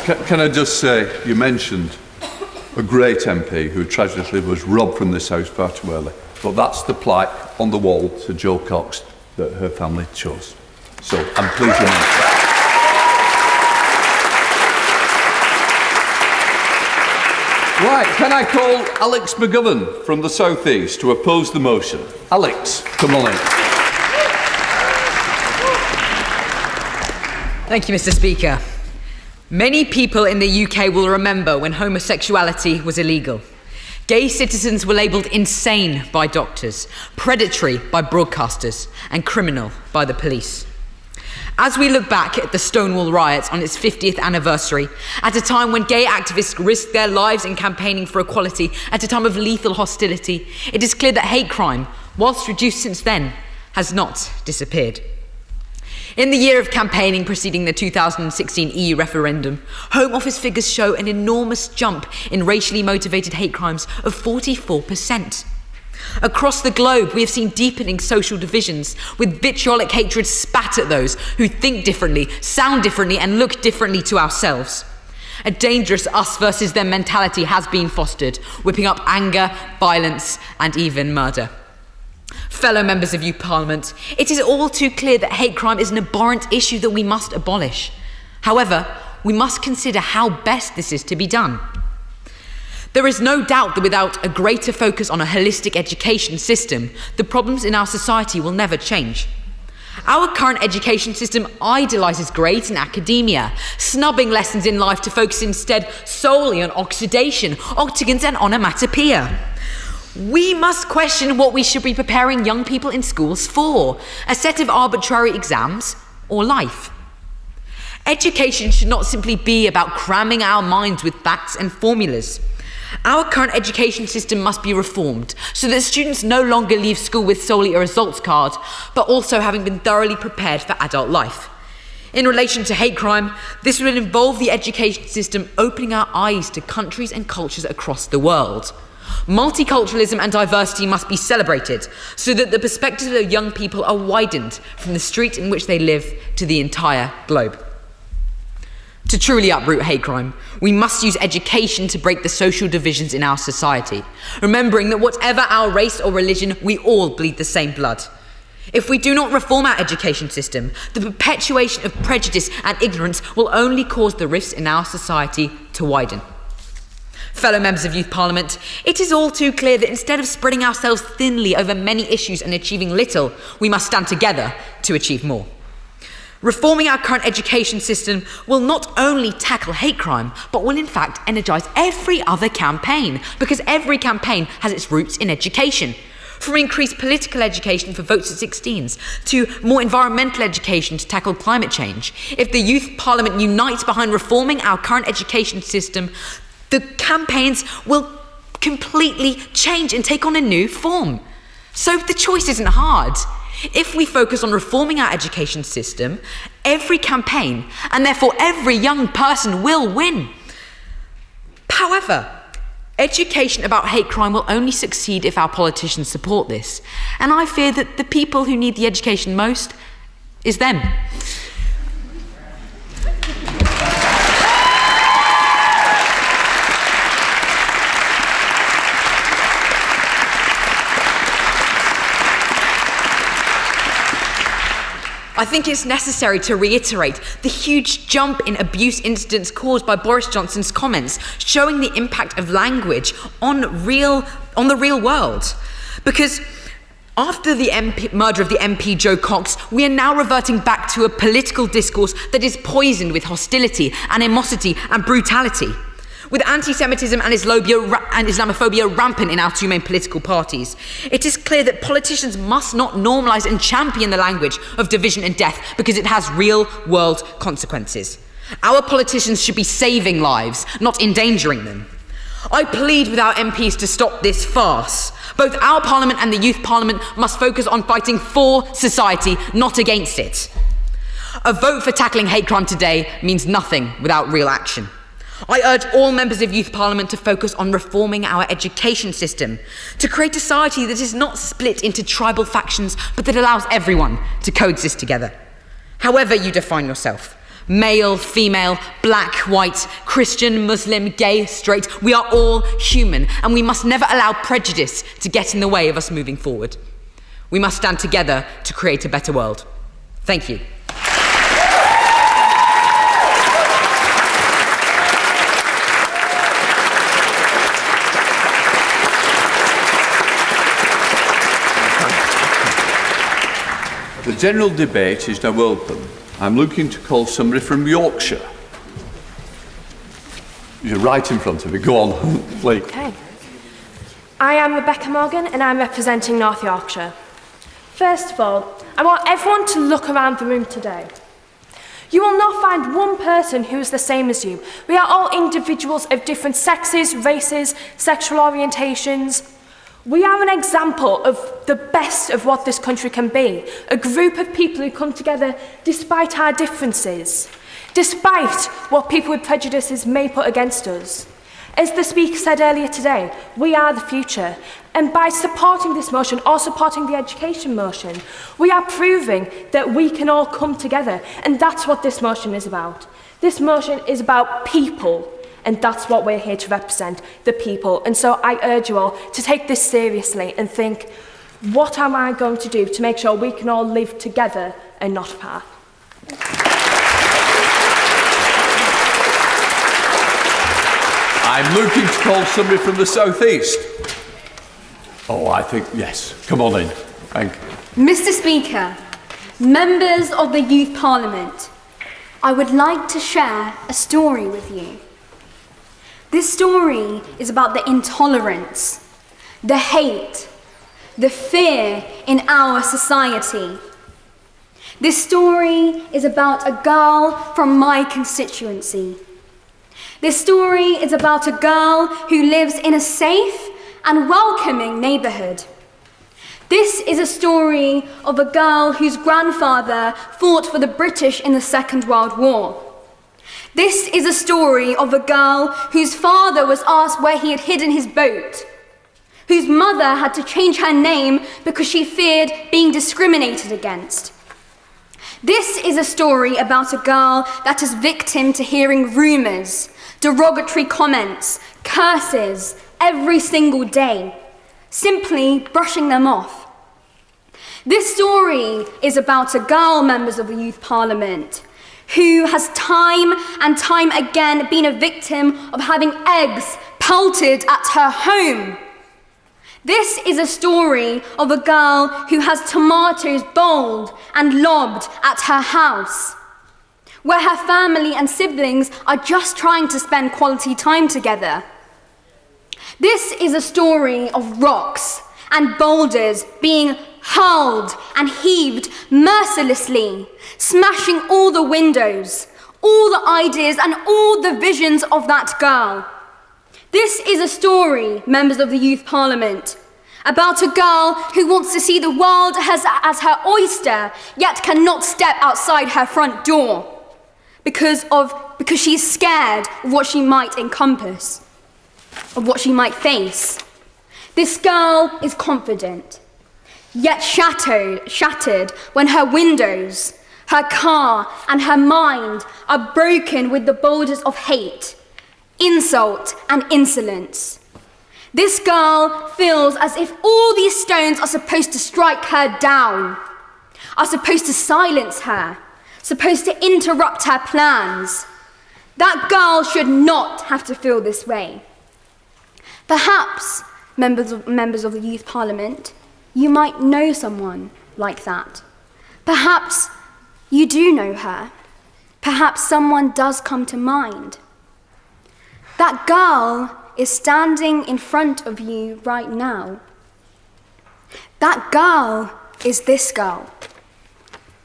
Can I just say, you mentioned a great MP who tragically was robbed from this house far too early. But that's the plaque on the wall to Jo Cox that her family chose. So I'm pleased you mentioned that. Right, can I call Alex Mcgovern from the South East to oppose the motion? Alex, come on in. Thank you, Mr. Speaker. Many people in the UK will remember when homosexuality was illegal. Gay citizens were labelled insane by doctors, predatory by broadcasters, and criminal by the police. As we look back at the Stonewall riots on its 50th anniversary, at a time when gay activists risked their lives in campaigning for equality, at a time of lethal hostility, it is clear that hate crime, whilst reduced since then, has not disappeared. In the year of campaigning preceding the 2016 EU referendum, Home Office figures show an enormous jump in racially motivated hate crimes of 44%. Across the globe, we have seen deepening social divisions, with vitriolic hatred spat at those who think differently, sound differently, and look differently to ourselves. A dangerous us versus them mentality has been fostered, whipping up anger, violence, and even murder. Fellow members of Youth Parliament, it is all too clear that hate crime is an abhorrent issue that we must abolish. However, we must consider how best this is to be done. There is no doubt that without a greater focus on a holistic education system, the problems in our society will never change. Our current education system idolises grades in academia, snubbing lessons in life to focus instead solely on oxidation, octagons and onomatopoeia. We must question what we should be preparing young people in schools for, a set of arbitrary exams or life. Education should not simply be about cramming our minds with facts and formulas. Our current education system must be reformed so that students no longer leave school with solely a results card, but also having been thoroughly prepared for adult life. In relation to hate crime, this will involve the education system opening our eyes to countries and cultures across the world. Multiculturalism and diversity must be celebrated so that the perspectives of young people are widened from the street in which they live to the entire globe. To truly uproot hate crime, we must use education to break the social divisions in our society, remembering that whatever our race or religion, we all bleed the same blood. If we do not reform our education system, the perpetuation of prejudice and ignorance will only cause the rifts in our society to widen. Fellow members of Youth Parliament, it is all too clear that instead of spreading ourselves thinly over many issues and achieving little, we must stand together to achieve more. Reforming our current education system will not only tackle hate crime, but will in fact energise every other campaign, because every campaign has its roots in education. From increased political education for votes at 16s to more environmental education to tackle climate change. If the Youth Parliament unites behind reforming our current education system, the campaigns will completely change and take on a new form. So the choice isn't hard. If we focus on reforming our education system, every campaign, and therefore every young person, will win. However, education about hate crime will only succeed if our politicians support this. And I fear that the people who need the education most is them. I think it's necessary to reiterate the huge jump in abuse incidents caused by Boris Johnson's comments, showing the impact of language on the real world. Because after the murder of the MP Jo Cox, we are now reverting back to a political discourse that is poisoned with hostility, animosity and brutality. With anti-Semitism and Islamophobia rampant in our two main political parties, it is clear that politicians must not normalise and champion the language of division and death because it has real-world consequences. Our politicians should be saving lives, not endangering them. I plead with our MPs to stop this farce. Both our Parliament and the Youth Parliament must focus on fighting for society, not against it. A vote for tackling hate crime today means nothing without real action. I urge all members of Youth Parliament to focus on reforming our education system, to create a society that is not split into tribal factions, but that allows everyone to coexist together. However you define yourself, Male, female, black, white, Christian, Muslim, gay, straight, we are all human, and we must never allow prejudice to get in the way of us moving forward. We must stand together to create a better world. Thank you. The general debate is now open. I'm looking to call somebody from Yorkshire. You're right in front of me. Go on, please. Okay. I am Rebecca Morgan and I'm representing North Yorkshire. First of all, I want everyone to look around the room today. You will not find one person who is the same as you. We are all individuals of different sexes, races, sexual orientations. We are an example of the best of what this country can be. A group of people who come together despite our differences, despite what people with prejudices may put against us. As the speaker said earlier today, we are the future. And by supporting this motion or supporting the education motion, we are proving that we can all come together. And that's what this motion is about. This motion is about people. And that's what we're here to represent, the people. And so I urge you all to take this seriously and think, what am I going to do to make sure we can all live together and not apart? I'm looking to call somebody from the southeast. Oh, I think, yes. Come on in. Thank you. Mr. Speaker, members of the Youth Parliament, I would like to share a story with you. This story is about the intolerance, the hate, the fear in our society. This story is about a girl from my constituency. This story is about a girl who lives in a safe and welcoming neighbourhood. This is a story of a girl whose grandfather fought for the British in the Second World War. This is a story of a girl whose father was asked where he had hidden his boat, whose mother had to change her name because she feared being discriminated against. This is a story about a girl that is victim to hearing rumours, derogatory comments, curses every single day, simply brushing them off. This story is about a girl, members of the Youth Parliament, who has time and time again been a victim of having eggs pelted at her home. This is a story of a girl who has tomatoes bowled and lobbed at her house, where her family and siblings are just trying to spend quality time together. This is a story of rocks and boulders being hurled and heaved mercilessly, smashing all the windows, all the ideas and all the visions of that girl. This is a story, members of the Youth Parliament, about a girl who wants to see the world as her oyster, yet cannot step outside her front door because she's scared of what she might encompass, of what she might face. This girl is confident, yet shattered when her windows, her car and her mind are broken with the boulders of hate, insult and insolence. This girl feels as if all these stones are supposed to strike her down, are supposed to silence her, supposed to interrupt her plans. That girl should not have to feel this way. Perhaps, members of the Youth Parliament, you might know someone like that. Perhaps you do know her. Perhaps someone does come to mind. That girl is standing in front of you right now. That girl is this girl.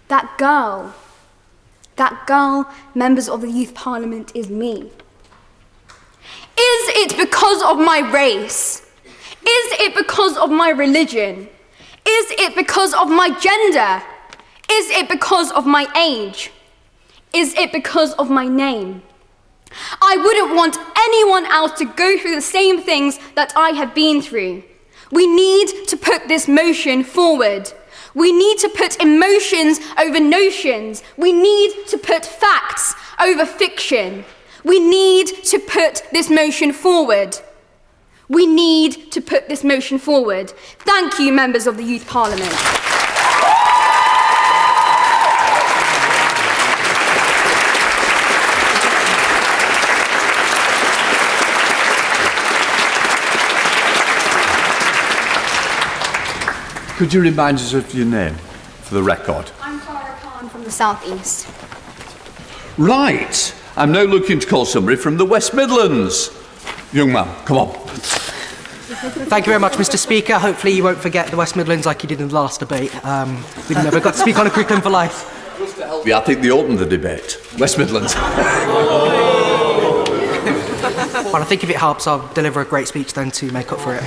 That girl, members of the Youth Parliament, is me. Is it because of my race? Is it because of my religion? Is it because of my gender? Is it because of my age? Is it because of my name? I wouldn't want anyone else to go through the same things that I have been through. We need to put this motion forward. We need to put emotions over notions. We need to put facts over fiction. We need to put this motion forward. We need to put this motion forward. Thank you, members of the Youth Parliament. Could you remind us of your name, for the record? I'm Clara Khan from the South East. Right. I'm now looking to call somebody from the West Midlands. Young man, come on. Thank you very much, Mr. Speaker. Hopefully you won't forget the West Midlands like you did in the last debate. We never got to speak on a curriculum for life. Yeah, I think they opened the debate. West Midlands. Well, I think if it helps, I'll deliver a great speech then to make up for it.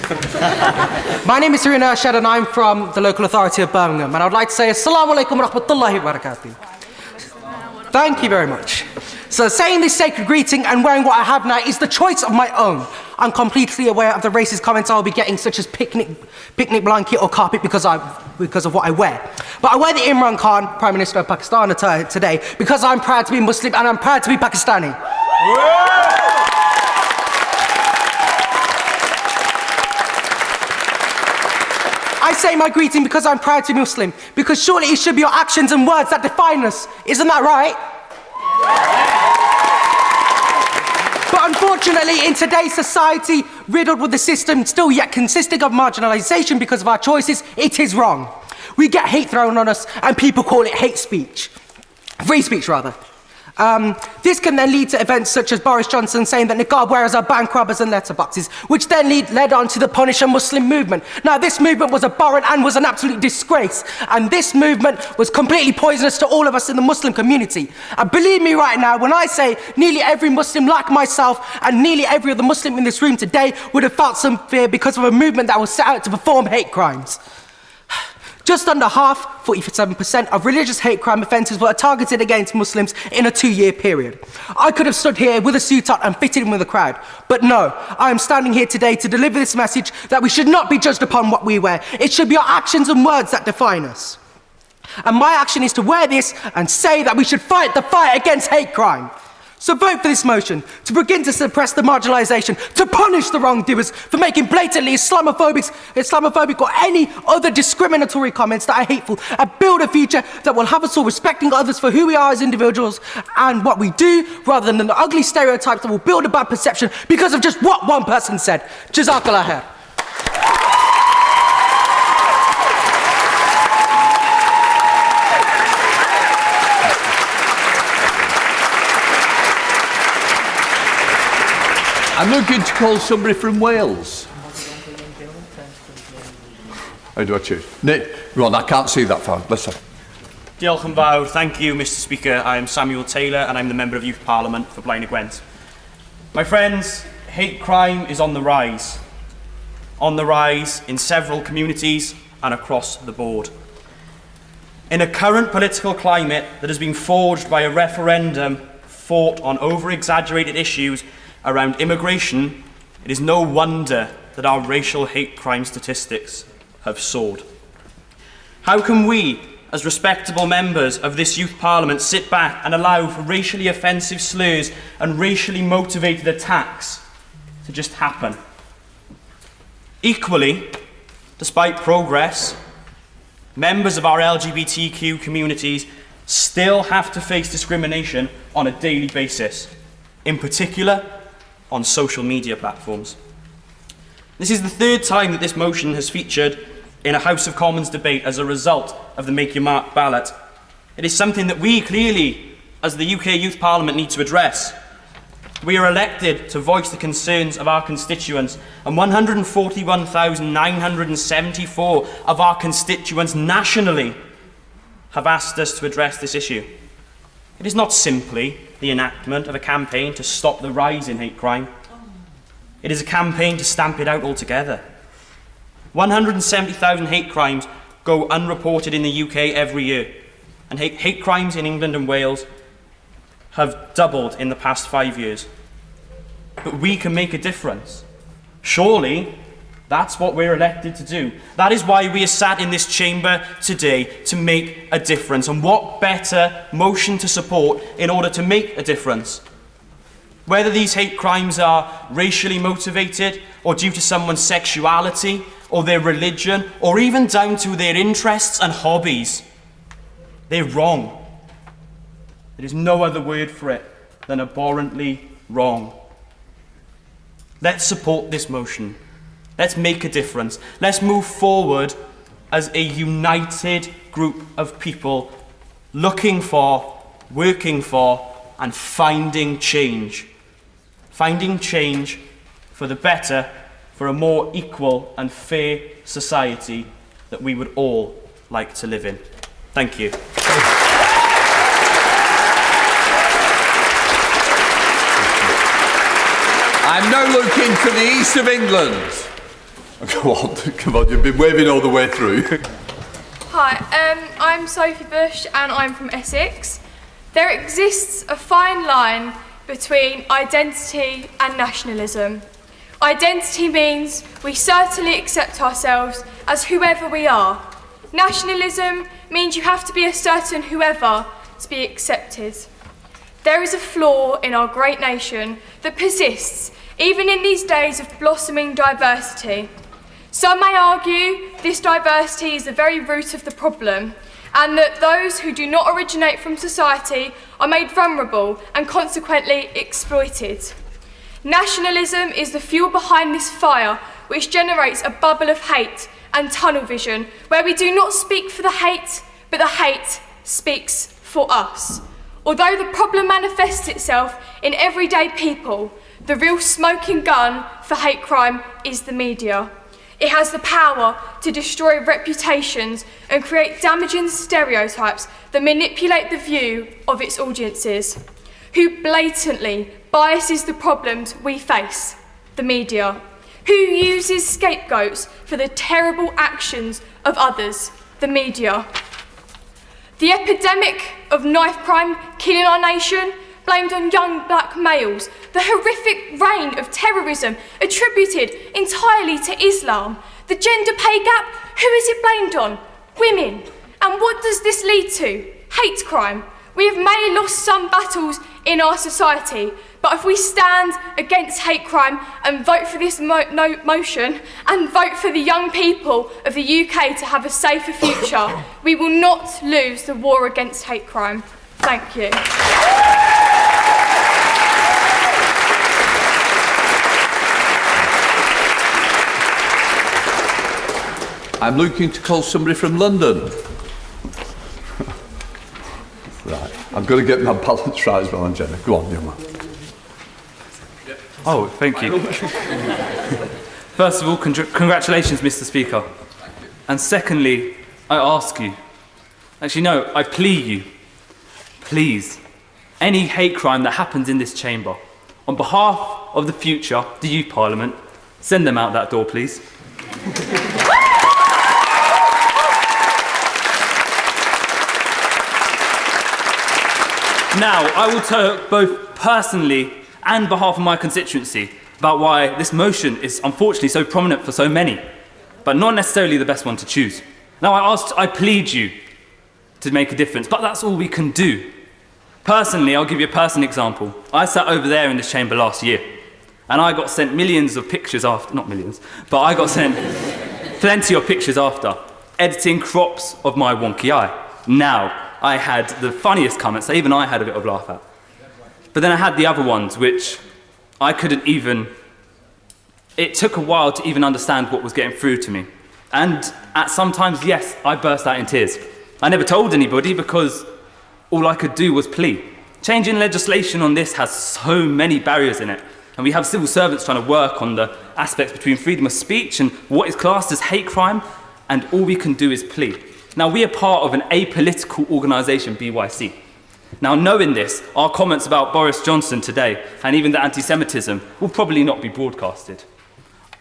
My name is Harun Arshad and I'm from the local authority of Birmingham, and I'd like to say Assalamu alaikum wa rahmatullahi wa barakatuh. Thank you very much. So saying this sacred greeting and wearing what I have now is the choice of my own. I'm completely aware of the racist comments I'll be getting, such as picnic blanket or carpet because of what I wear. But I wear the Imran Khan, Prime Minister of Pakistan, attire today because I'm proud to be Muslim and I'm proud to be Pakistani. I say my greeting because I'm proud to be Muslim, because surely it should be your actions and words that define us. Isn't that right? But unfortunately, in today's society, riddled with the system still yet consisting of marginalisation because of our choices, it is wrong. We get hate thrown on us and people call it hate speech. Free speech, rather. This can then lead to events such as Boris Johnson saying that niqab wearers are bank robbers and letterboxes, which then led on to the Punish a Muslim movement. Now, this movement was abhorrent and was an absolute disgrace, and this movement was completely poisonous to all of us in the Muslim community. And believe me right now, when I say nearly every Muslim like myself and nearly every other Muslim in this room today would have felt some fear because of a movement that was set out to perform hate crimes. Just under half, 47%, of religious hate crime offences were targeted against Muslims in a 2-year period. I could have stood here with a suit on and fitted in with the crowd, but no, I am standing here today to deliver this message that we should not be judged upon what we wear. It should be our actions and words that define us. And my action is to wear this and say that we should fight the fight against hate crime. So vote for this motion, to begin to suppress the marginalisation, to punish the wrongdoers for making blatantly Islamophobic or any other discriminatory comments that are hateful, and build a future that will have us all respecting others for who we are as individuals and what we do, rather than the ugly stereotypes that will build a bad perception because of just what one person said. Jazakallah khair. I'm looking to call somebody from Wales. How do I choose? Ron, I can't see that far. Listen. Diolch yn fawr. Thank you, Mr. Speaker. I am Samuel Taylor and I'm the Member of Youth Parliament for Blaenau Gwent. My friends, hate crime is on the rise. On the rise in several communities and across the board. In a current political climate that has been forged by a referendum fought on over-exaggerated issues around immigration, it is no wonder that our racial hate crime statistics have soared. How can we, as respectable members of this youth parliament, sit back and allow for racially offensive slurs and racially motivated attacks to just happen? Equally, despite progress, members of our LGBTQ communities still have to face discrimination on a daily basis, in particular on social media platforms. This is the third time that this motion has featured in a House of Commons debate as a result of the Make Your Mark ballot. It is something that we clearly, as the UK Youth Parliament, need to address. We are elected to voice the concerns of our constituents, and 141,974 of our constituents nationally have asked us to address this issue. It is not simply the enactment of a campaign to stop the rise in hate crime. It is a campaign to stamp it out altogether. 170,000 hate crimes go unreported in the UK every year, and hate crimes in England and Wales have doubled in the past 5 years. But we can make a difference. Surely That's what we're elected to do. That is why we are sat in this chamber today, to make a difference. And what better motion to support in order to make a difference? Whether these hate crimes are racially motivated, or due to someone's sexuality, or their religion, or even down to their interests and hobbies, they're wrong. There is no other word for it than abhorrently wrong. Let's support this motion. Let's make a difference. Let's move forward as a united group of people looking for, working for, and finding change. Finding change for the better, for a more equal and fair society that we would all like to live in. Thank you. I'm now looking to the east of England. Come on, you've been waving all the way through. Hi, I'm Sophie Bush and I'm from Essex. There exists a fine line between identity and nationalism. Identity means we certainly accept ourselves as whoever we are. Nationalism means you have to be a certain whoever to be accepted. There is a flaw in our great nation that persists even in these days of blossoming diversity. Some may argue this diversity is the very root of the problem, and that those who do not originate from society are made vulnerable and consequently exploited. Nationalism is the fuel behind this fire, which generates a bubble of hate and tunnel vision, where we do not speak for the hate, but the hate speaks for us. Although the problem manifests itself in everyday people, the real smoking gun for hate crime is the media. It has the power to destroy reputations and create damaging stereotypes that manipulate the view of its audiences, who blatantly biases the problems we face, the media, who uses scapegoats for the terrible actions of others, the media. The epidemic of knife crime killing our nation, blamed on young black males, the horrific reign of terrorism attributed entirely to Islam, the gender pay gap, who is it blamed on? Women. And what does this lead to? Hate crime. We have may lost some battles in our society, but if we stand against hate crime and vote for this motion and vote for the young people of the UK to have a safer future, we will not lose the war against hate crime. Thank you. I'm looking to call somebody from London. Right, I'm going to get my balance right as well, Jenna. Go on, young man. Oh, thank you. First of all, congratulations, Mr. Speaker. And secondly, I ask you, actually no, I plead you, please, any hate crime that happens in this chamber, on behalf of the future, the Youth Parliament, send them out that door, please. Now, I will talk both personally and behalf of my constituency about why this motion is unfortunately so prominent for so many, but not necessarily the best one to choose. Now, I plead you to make a difference, but that's all we can do. Personally, I'll give you a personal example. I sat over there in this chamber last year, and I got sent millions of pictures after, not millions, but I got sent plenty of pictures after, editing crops of my wonky eye. Now, I had the funniest comments that even I had a bit of a laugh at. But then I had the other ones, which I couldn't even... It took a while to even understand what was getting through to me. And at some times, yes, I burst out in tears. I never told anybody because all I could do was plead. Changing legislation on this has so many barriers in it. And we have civil servants trying to work on the aspects between freedom of speech and what is classed as hate crime, and all we can do is plead. Now, we are part of an apolitical organisation, BYC. Now, knowing this, our comments about Boris Johnson today, and even the anti-Semitism, will probably not be broadcasted.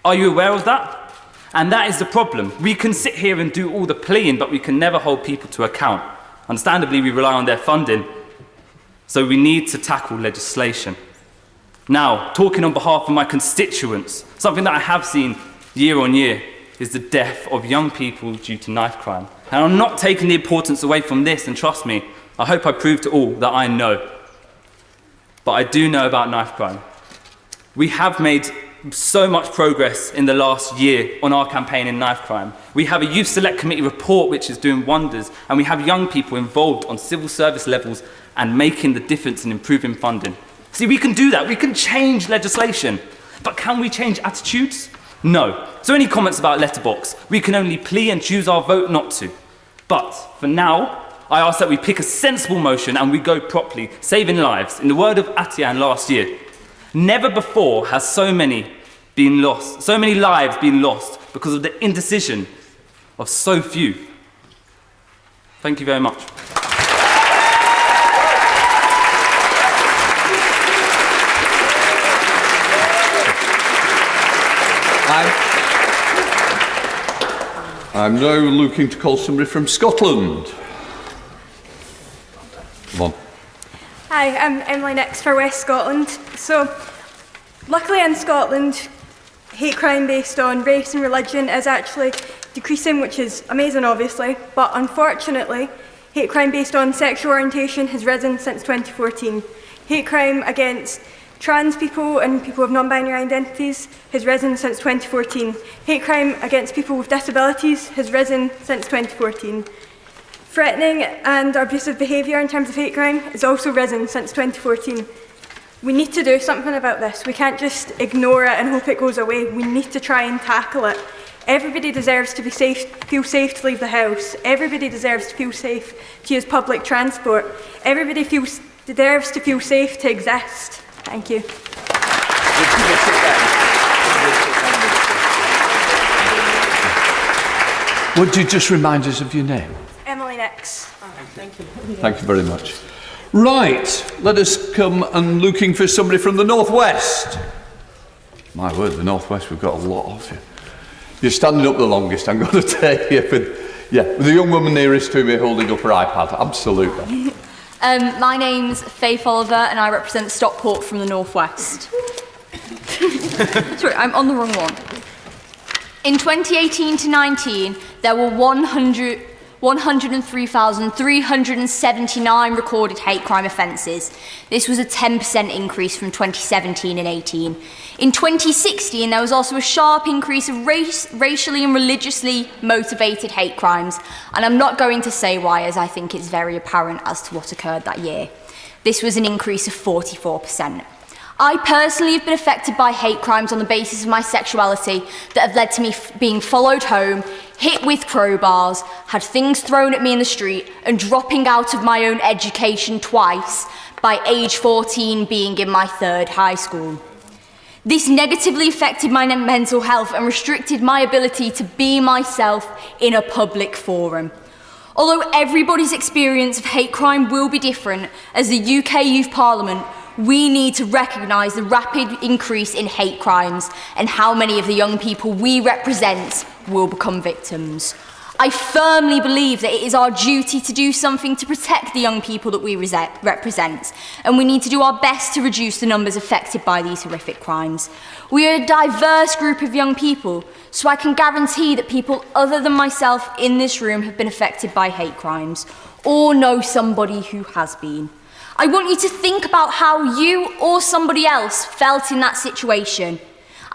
Are you aware of that? And that is the problem. We can sit here and do all the pleading, but we can never hold people to account. Understandably, we rely on their funding, so we need to tackle legislation. Now, talking on behalf of my constituents, something that I have seen year on year is the death of young people due to knife crime. And I'm not taking the importance away from this, and trust me, I hope I prove to all that I know. But I do know about knife crime. We have made so much progress in the last year on our campaign in knife crime. We have a Youth Select Committee report which is doing wonders, and we have young people involved on civil service levels and making the difference in improving funding. See, we can do that. We can change legislation. But can we change attitudes? No. So any comments about letterbox, we can only plea and choose our vote not to. But for now, I ask that we pick a sensible motion and we go properly, saving lives. In the word of Atian last year, never before has so many lives been lost because of the indecision of so few. Thank you very much. I'm now looking to call somebody from Scotland. Come on. Hi, I'm Emily Nix for West Scotland. So, luckily in Scotland, hate crime based on race and religion is actually decreasing, which is amazing obviously, but unfortunately, hate crime based on sexual orientation has risen since 2014. Hate crime against trans people and people with non-binary identities has risen since 2014. Hate crime against people with disabilities has risen since 2014. Threatening and abusive behaviour in terms of hate crime has also risen since 2014. We need to do something about this. We can't just ignore it and hope it goes away. We need to try and tackle it. Everybody deserves to be safe, feel safe to leave the house. Everybody deserves to feel safe to use public transport. Everybody deserves to feel safe to exist. Thank you. Would you just remind us of your name? Emily Nix. Thank you. Thank you very much. Right, let us come and looking for somebody from the northwest. My word, the northwest, we've got a lot of you. You're standing up the longest, I'm going to take you with the young woman nearest to me holding up her iPad, absolutely. My name's Faith Oliver and I represent Stockport from the northwest. Sorry, I'm on the wrong one. In 2018 to 19, there were 103,379 recorded hate crime offences. This was a 10% increase from 2017 and 18. In 2016, there was also a sharp increase of racially and religiously motivated hate crimes, and I'm not going to say why, as I think it's very apparent as to what occurred that year. This was an increase of 44%. I personally have been affected by hate crimes on the basis of my sexuality that have led to me being followed home, hit with crowbars, had things thrown at me in the street, and dropping out of my own education twice, by age 14 being in my third high school. This negatively affected my mental health and restricted my ability to be myself in a public forum. Although everybody's experience of hate crime will be different, as the UK Youth Parliament, we need to recognise the rapid increase in hate crimes and how many of the young people we represent will become victims. I firmly believe that it is our duty to do something to protect the young people that we represent, and we need to do our best to reduce the numbers affected by these horrific crimes. We are a diverse group of young people, so I can guarantee that people other than myself in this room have been affected by hate crimes, or know somebody who has been. I want you to think about how you or somebody else felt in that situation.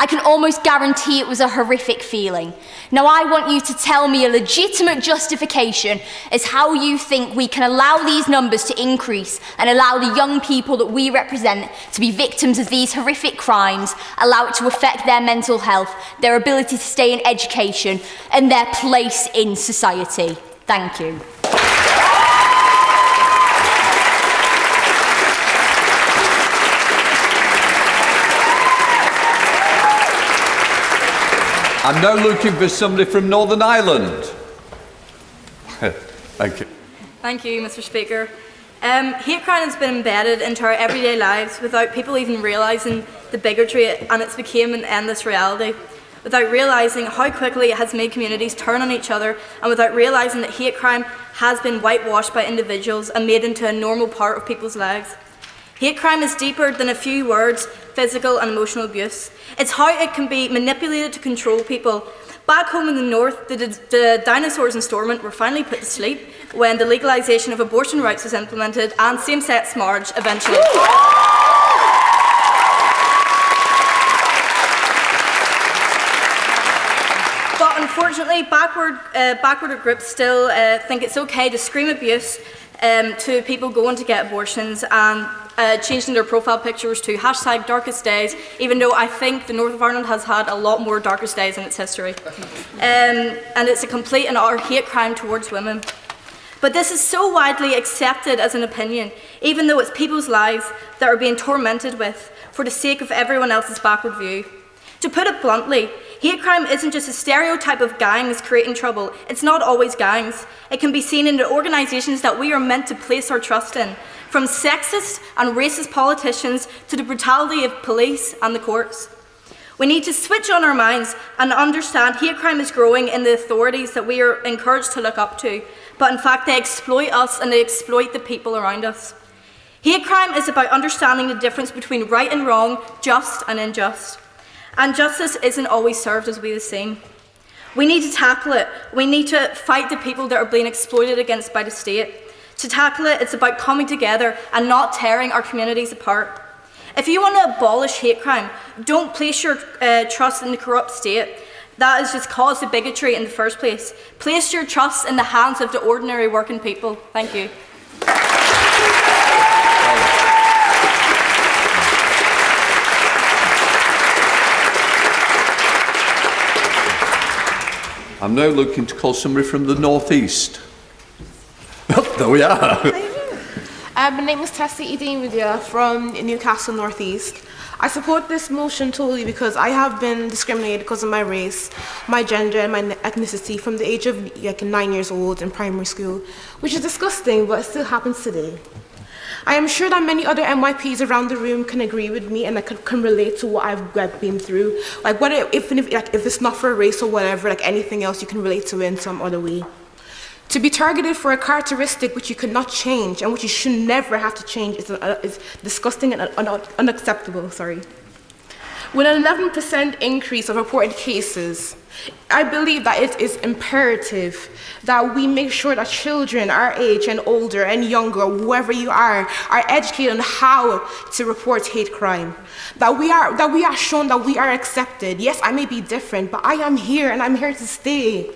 I can almost guarantee it was a horrific feeling. Now I want you to tell me a legitimate justification as how you think we can allow these numbers to increase and allow the young people that we represent to be victims of these horrific crimes, allow it to affect their mental health, their ability to stay in education, and their place in society. Thank you. I'm now looking for somebody from Northern Ireland. Thank you. Thank you, Mr. Speaker. Hate crime has been embedded into our everyday lives without people even realising the bigotry, and it's become an endless reality. Without realising how quickly it has made communities turn on each other, and without realising that hate crime has been whitewashed by individuals and made into a normal part of people's lives. Hate crime is deeper than a few words, physical and emotional abuse. It's how it can be manipulated to control people. Back home in the north, the dinosaurs in Stormont were finally put to sleep when the legalisation of abortion rights was implemented and same-sex marriage eventually. But unfortunately, backward groups still think it's okay to scream abuse to people going to get abortions and changing their profile pictures to #darkestdays, even though I think the North of Ireland has had a lot more darkest days in its history. And it's a complete and utter hate crime towards women. But this is so widely accepted as an opinion, even though it's people's lives that are being tormented with for the sake of everyone else's backward view. To put it bluntly, hate crime isn't just a stereotype of gangs creating trouble. It's not always gangs. It can be seen in the organisations that we are meant to place our trust in, from sexist and racist politicians to the brutality of police and the courts. We need to switch on our minds and understand hate crime is growing in the authorities that we are encouraged to look up to, but in fact they exploit us and they exploit the people around us. Hate crime is about understanding the difference between right and wrong, just and unjust. And justice isn't always served as we have seen. We need to tackle it. We need to fight the people that are being exploited against by the state. To tackle it, it's about coming together and not tearing our communities apart. If you want to abolish hate crime, don't place your trust in the corrupt state. That has just caused the bigotry in the first place. Place your trust in the hands of the ordinary working people. Thank you. I'm now looking to call somebody from the northeast. Oh, there we are. My name is Tessie Edinwidia from Newcastle North East. I support this motion totally because I have been discriminated because of my race, my gender, and my ethnicity from the age of 9 years old in primary school, which is disgusting, but it still happens today. I am sure that many other MYPs around the room can agree with me and can relate to what I've been through. Like, if it's not for race or whatever, like anything else, you can relate to it in some other way. To be targeted for a characteristic which you could not change and which you should never have to change is disgusting and unacceptable. With an 11% increase of reported cases, I believe that it is imperative that we make sure that children our age and older and younger, whoever you are educated on how to report hate crime. That we are shown that we are accepted. Yes, I may be different, but I am here and I'm here to stay.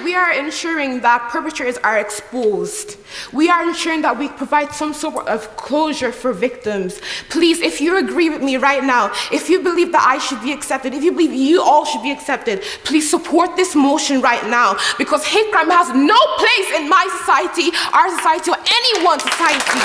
We are ensuring that perpetrators are exposed. We are ensuring that we provide some sort of closure for victims. Please, if you agree with me right now, if you believe that I should be accepted, if you believe you all should be accepted, please support this motion right now, because hate crime has no place in my society, our society, or anyone's society.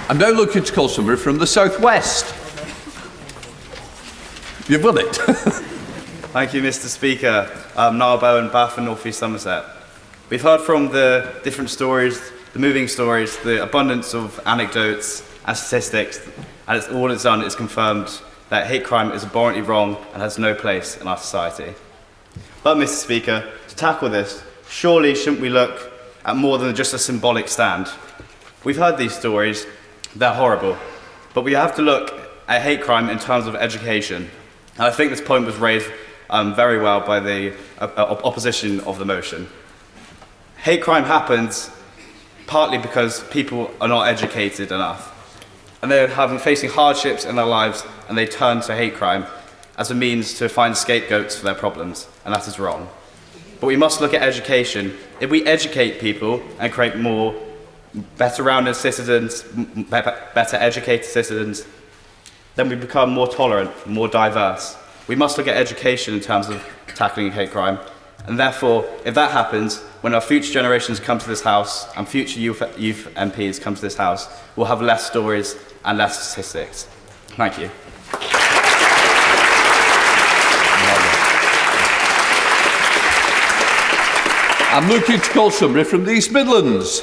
I'm now looking to call somebody from the southwest. You've won it. Thank you, Mr. Speaker. I'm Niall Bowen, Bath and North East Somerset. We've heard from the different stories, the moving stories, the abundance of anecdotes and statistics, and all it's done is confirmed that hate crime is abhorrently wrong and has no place in our society. But, Mr. Speaker, to tackle this, surely shouldn't we look at more than just a symbolic stand? We've heard these stories. They're horrible, but we have to look at hate crime in terms of education. And I think this point was raised very well by the opposition of the motion. Hate crime happens partly because people are not educated enough, and they're facing hardships in their lives, and they turn to hate crime as a means to find scapegoats for their problems, and that is wrong. But we must look at education. If we educate people and create more better-rounded citizens, better educated citizens, then we become more tolerant, more diverse. We must look at education in terms of tackling hate crime. And therefore, if that happens, when our future generations come to this house and future youth MPs come to this house, we'll have less stories and less statistics. Thank you. I'm looking to call somebody from the East Midlands.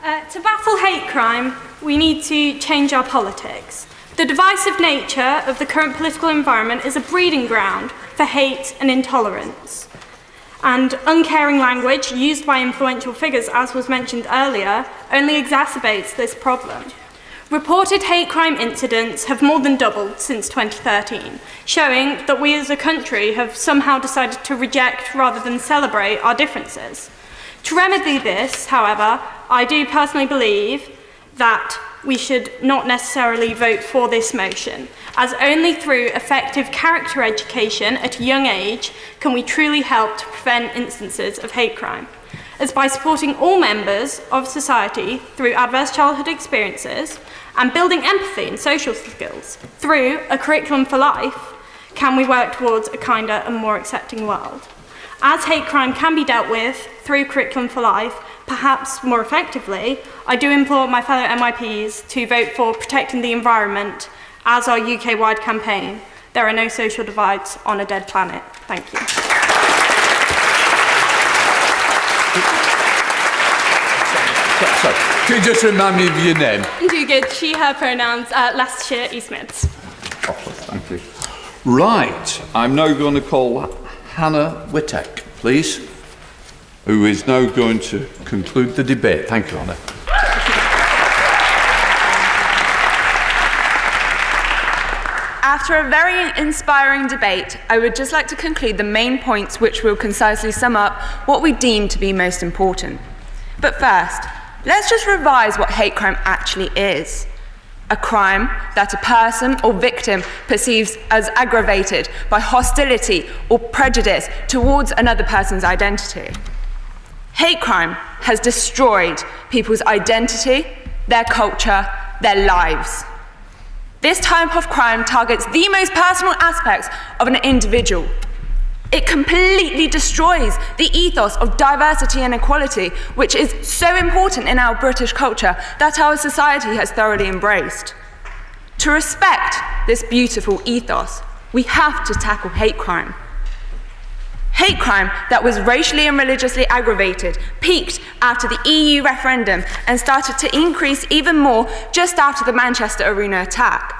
To battle hate crime, we need to change our politics. The divisive nature of the current political environment is a breeding ground for hate and intolerance. And uncaring language used by influential figures, as was mentioned earlier, only exacerbates this problem. Reported hate crime incidents have more than doubled since 2013, showing that we as a country have somehow decided to reject rather than celebrate our differences. To remedy this, however, I do personally believe that we should not necessarily vote for this motion, as only through effective character education at a young age can we truly help to prevent instances of hate crime. As by supporting all members of society through adverse childhood experiences and building empathy and social skills through a curriculum for life, can we work towards a kinder and more accepting world. As hate crime can be dealt with through curriculum for life, perhaps more effectively, I do implore my fellow MYPs to vote for protecting the environment as our UK-wide campaign. There are no social divides on a dead planet. Thank you. Sorry, could you just remind me of your name? Do good. She, her pronouns, Leicestershire, East Mids. Oh, thank you. Right, I'm now going to call Hannah Wittek, please, who is now going to conclude the debate. Thank you, Hannah. After a very inspiring debate, I would just like to conclude the main points which will concisely sum up what we deem to be most important. But first, let's just revise what hate crime actually is. A crime that a person or victim perceives as aggravated by hostility or prejudice towards another person's identity. Hate crime has destroyed people's identity, their culture, their lives. This type of crime targets the most personal aspects of an individual. It completely destroys the ethos of diversity and equality, which is so important in our British culture that our society has thoroughly embraced. To respect this beautiful ethos, we have to tackle hate crime. Hate crime that was racially and religiously aggravated peaked after the EU referendum and started to increase even more just after the Manchester Arena attack.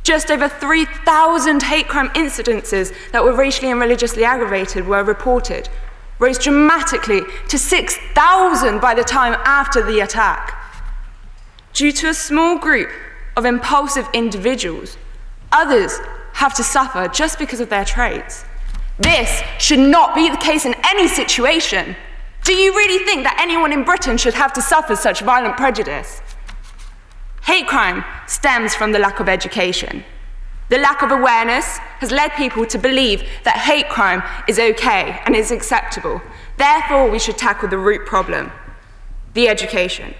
Just over 3,000 hate crime incidences that were racially and religiously aggravated were reported, rose dramatically to 6,000 by the time after the attack. Due to a small group of impulsive individuals, others have to suffer just because of their traits. This should not be the case in any situation. Do you really think that anyone in Britain should have to suffer such violent prejudice? Hate crime stems from the lack of education. The lack of awareness has led people to believe that hate crime is okay and is acceptable. Therefore, we should tackle the root problem, the education.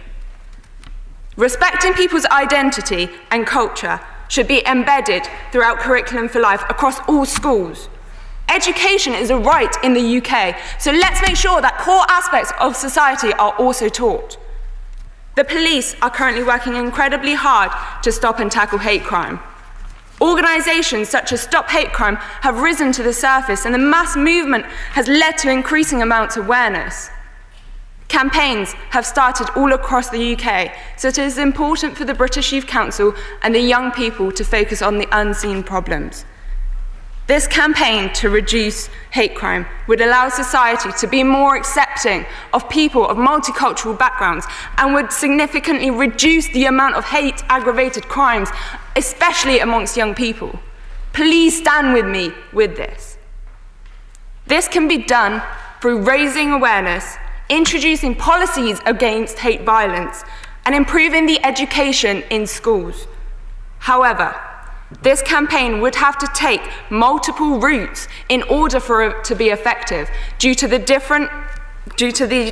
Respecting people's identity and culture should be embedded throughout curriculum for life across all schools. Education is a right in the UK, so let's make sure that core aspects of society are also taught. The police are currently working incredibly hard to stop and tackle hate crime. Organisations such as Stop Hate Crime have risen to the surface, and the mass movement has led to increasing amounts of awareness. Campaigns have started all across the UK, so it is important for the British Youth Council and the young people to focus on the unseen problems. This campaign to reduce hate crime would allow society to be more accepting of people of multicultural backgrounds and would significantly reduce the amount of hate-aggravated crimes, especially amongst young people. Please stand with me with this. This can be done through raising awareness, introducing policies against hate violence, and improving the education in schools. However, this campaign would have to take multiple routes in order for it to be effective due to the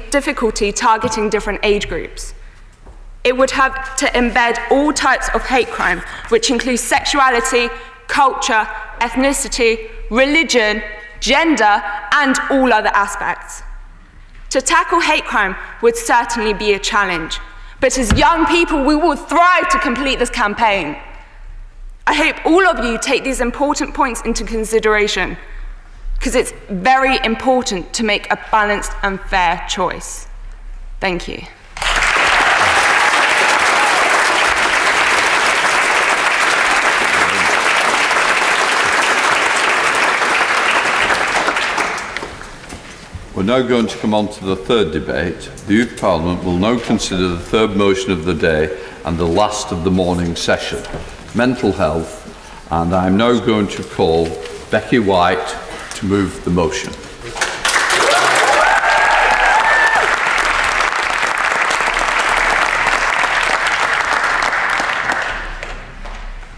difficulty targeting different age groups. It would have to embed all types of hate crime, which includes sexuality, culture, ethnicity, religion, gender, and all other aspects. To tackle hate crime would certainly be a challenge, but as young people, we will thrive to complete this campaign. I hope all of you take these important points into consideration. because it's very important to make a balanced and fair choice. Thank you. We're now going to come on to the third debate. The Youth Parliament will now consider the third motion of the day and the last of the morning session, mental health, and I'm now going to call Becky White to move the motion.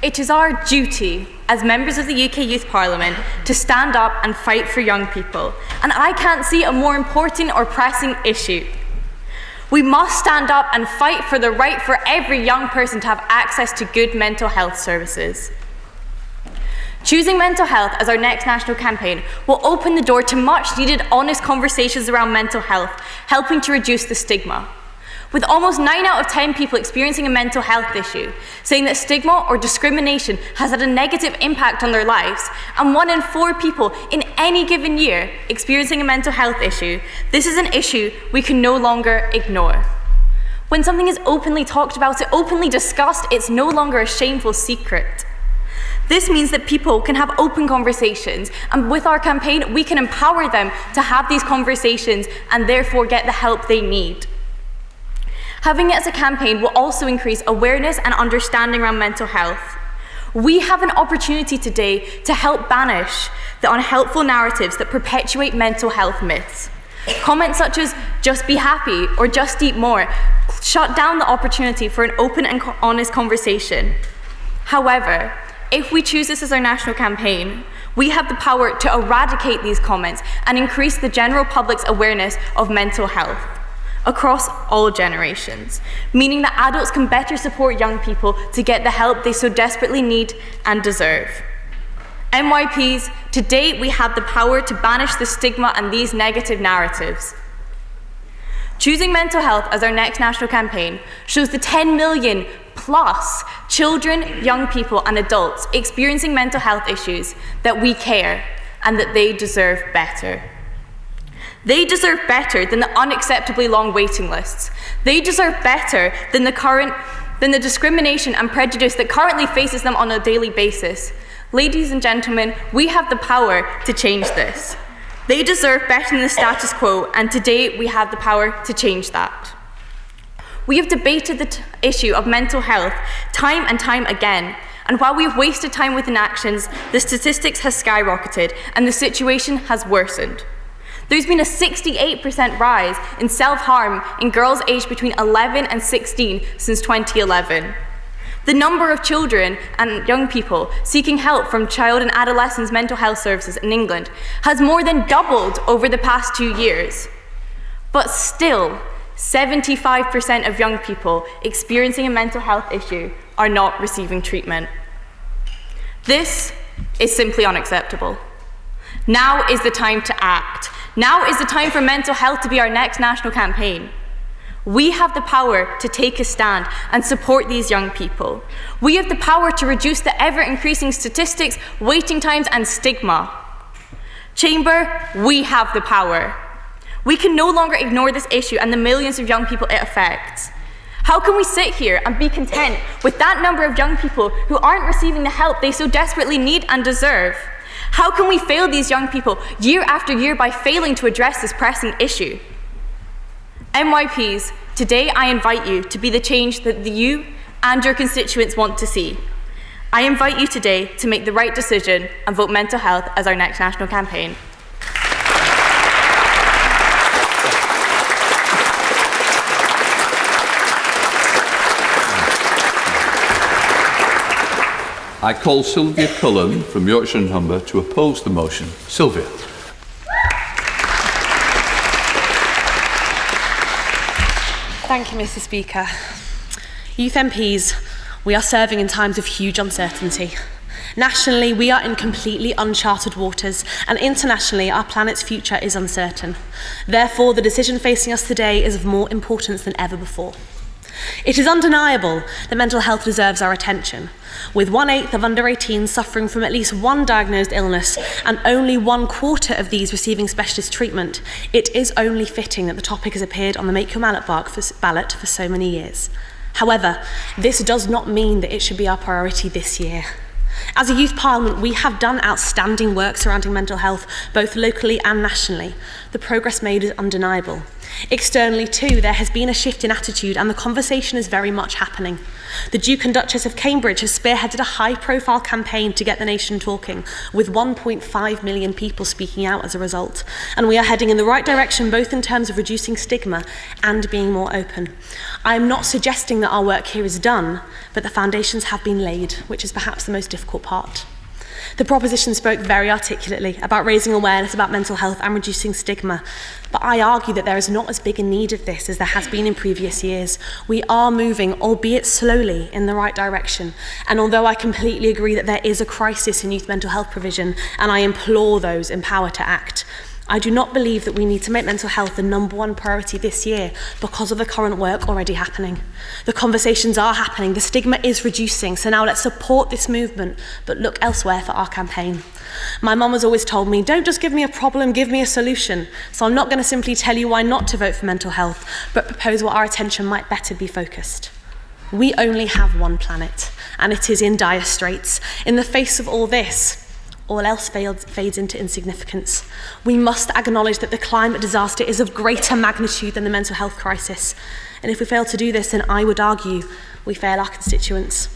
It is our duty as members of the UK Youth Parliament to stand up and fight for young people, and I can't see a more important or pressing issue. We must stand up and fight for the right for every young person to have access to good mental health services. Choosing mental health as our next national campaign will open the door to much needed honest conversations around mental health, helping to reduce the stigma. With almost 9 out of 10 people experiencing a mental health issue saying that stigma or discrimination has had a negative impact on their lives, and 1 in 4 people in any given year experiencing a mental health issue, this is an issue we can no longer ignore. When something is openly talked about, it's openly discussed, it's no longer a shameful secret. This means that people can have open conversations, and with our campaign, we can empower them to have these conversations and therefore get the help they need. Having it as a campaign will also increase awareness and understanding around mental health. We have an opportunity today to help banish the unhelpful narratives that perpetuate mental health myths. Comments such as "just be happy" or "just eat more" shut down the opportunity for an open and honest conversation. However, if we choose this as our national campaign, we have the power to eradicate these comments and increase the general public's awareness of mental health across all generations, meaning that adults can better support young people to get the help they so desperately need and deserve. MYPs, to date we have the power to banish the stigma and these negative narratives. Choosing mental health as our next national campaign shows the 10 million plus children, young people and adults experiencing mental health issues that we care and that they deserve better. They deserve better than the unacceptably long waiting lists. They deserve better than the discrimination and prejudice that currently faces them on a daily basis. Ladies and gentlemen, we have the power to change this. They deserve better than the status quo, and today we have the power to change that. We have debated the issue of mental health time and time again, and while we've wasted time with inactions, the statistics has skyrocketed and the situation has worsened. There's been a 68% rise in self-harm in girls aged between 11 and 16 since 2011. The number of children and young people seeking help from child and adolescent mental health services in England has more than doubled over the past 2 years. But still, 75% of young people experiencing a mental health issue are not receiving treatment. This is simply unacceptable. Now is the time to act. Now is the time for mental health to be our next national campaign. We have the power to take a stand and support these young people. We have the power to reduce the ever-increasing statistics, waiting times and stigma. Chamber, we have the power. We can no longer ignore this issue and the millions of young people it affects. How can we sit here and be content with that number of young people who aren't receiving the help they so desperately need and deserve? How can we fail these young people year after year by failing to address this pressing issue? MYPs, today I invite you to be the change that you and your constituents want to see. I invite you today to make the right decision and vote mental health as our next national campaign. I call Sylvia Cullen from Yorkshire and Humber to oppose the motion. Sylvia. Thank you, Mr. Speaker. Youth MPs, we are serving in times of huge uncertainty. Nationally, we are in completely uncharted waters, and internationally, our planet's future is uncertain. Therefore, the decision facing us today is of more importance than ever before. It is undeniable that mental health deserves our attention. With 1/8 of under 18s suffering from at least one diagnosed illness and only 1/4 of these receiving specialist treatment, it is only fitting that the topic has appeared on the Make Your ballot for so many years. However, this does not mean that it should be our priority this year. As a youth parliament, we have done outstanding work surrounding mental health, both locally and nationally. The progress made is undeniable. Externally too, there has been a shift in attitude and the conversation is very much happening. The Duke and Duchess of Cambridge has spearheaded a high-profile campaign to get the nation talking, with 1.5 million people speaking out as a result. And we are heading in the right direction, both in terms of reducing stigma and being more open. I am not suggesting that our work here is done, but the foundations have been laid, which is perhaps the most difficult part. The proposition spoke very articulately about raising awareness about mental health and reducing stigma, but I argue that there is not as big a need of this as there has been in previous years. We are moving, albeit slowly, in the right direction, and although I completely agree that there is a crisis in youth mental health provision, and I implore those in power to act, I do not believe that we need to make mental health the #1 priority this year because of the current work already happening. The conversations are happening, the stigma is reducing, so now let's support this movement, but look elsewhere for our campaign. My mum has always told me, don't just give me a problem, give me a solution. So I'm not going to simply tell you why not to vote for mental health, but propose what our attention might better be focused. We only have one planet, and it is in dire straits. In the face of all this, all else fades into insignificance. We must acknowledge that the climate disaster is of greater magnitude than the mental health crisis. And if we fail to do this, then I would argue we fail our constituents.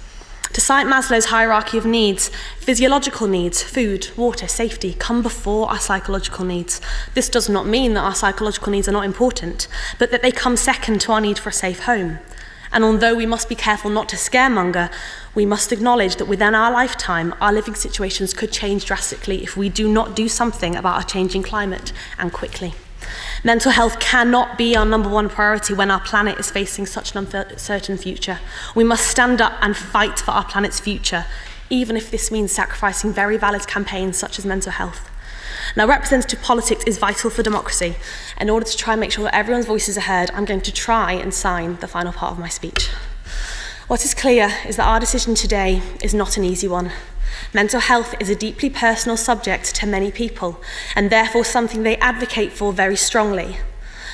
To cite Maslow's hierarchy of needs, physiological needs, food, water, safety, come before our psychological needs. This does not mean that our psychological needs are not important, but that they come second to our need for a safe home. And although we must be careful not to scaremonger, we must acknowledge that within our lifetime, our living situations could change drastically if we do not do something about our changing climate, and quickly. Mental health cannot be our #1 priority when our planet is facing such an uncertain future. We must stand up and fight for our planet's future, even if this means sacrificing very valid campaigns such as mental health. Now, representative politics is vital for democracy. In order to try and make sure that everyone's voices are heard, I'm going to try and sign the final part of my speech. What is clear is that our decision today is not an easy one. Mental health is a deeply personal subject to many people, and therefore something they advocate for very strongly.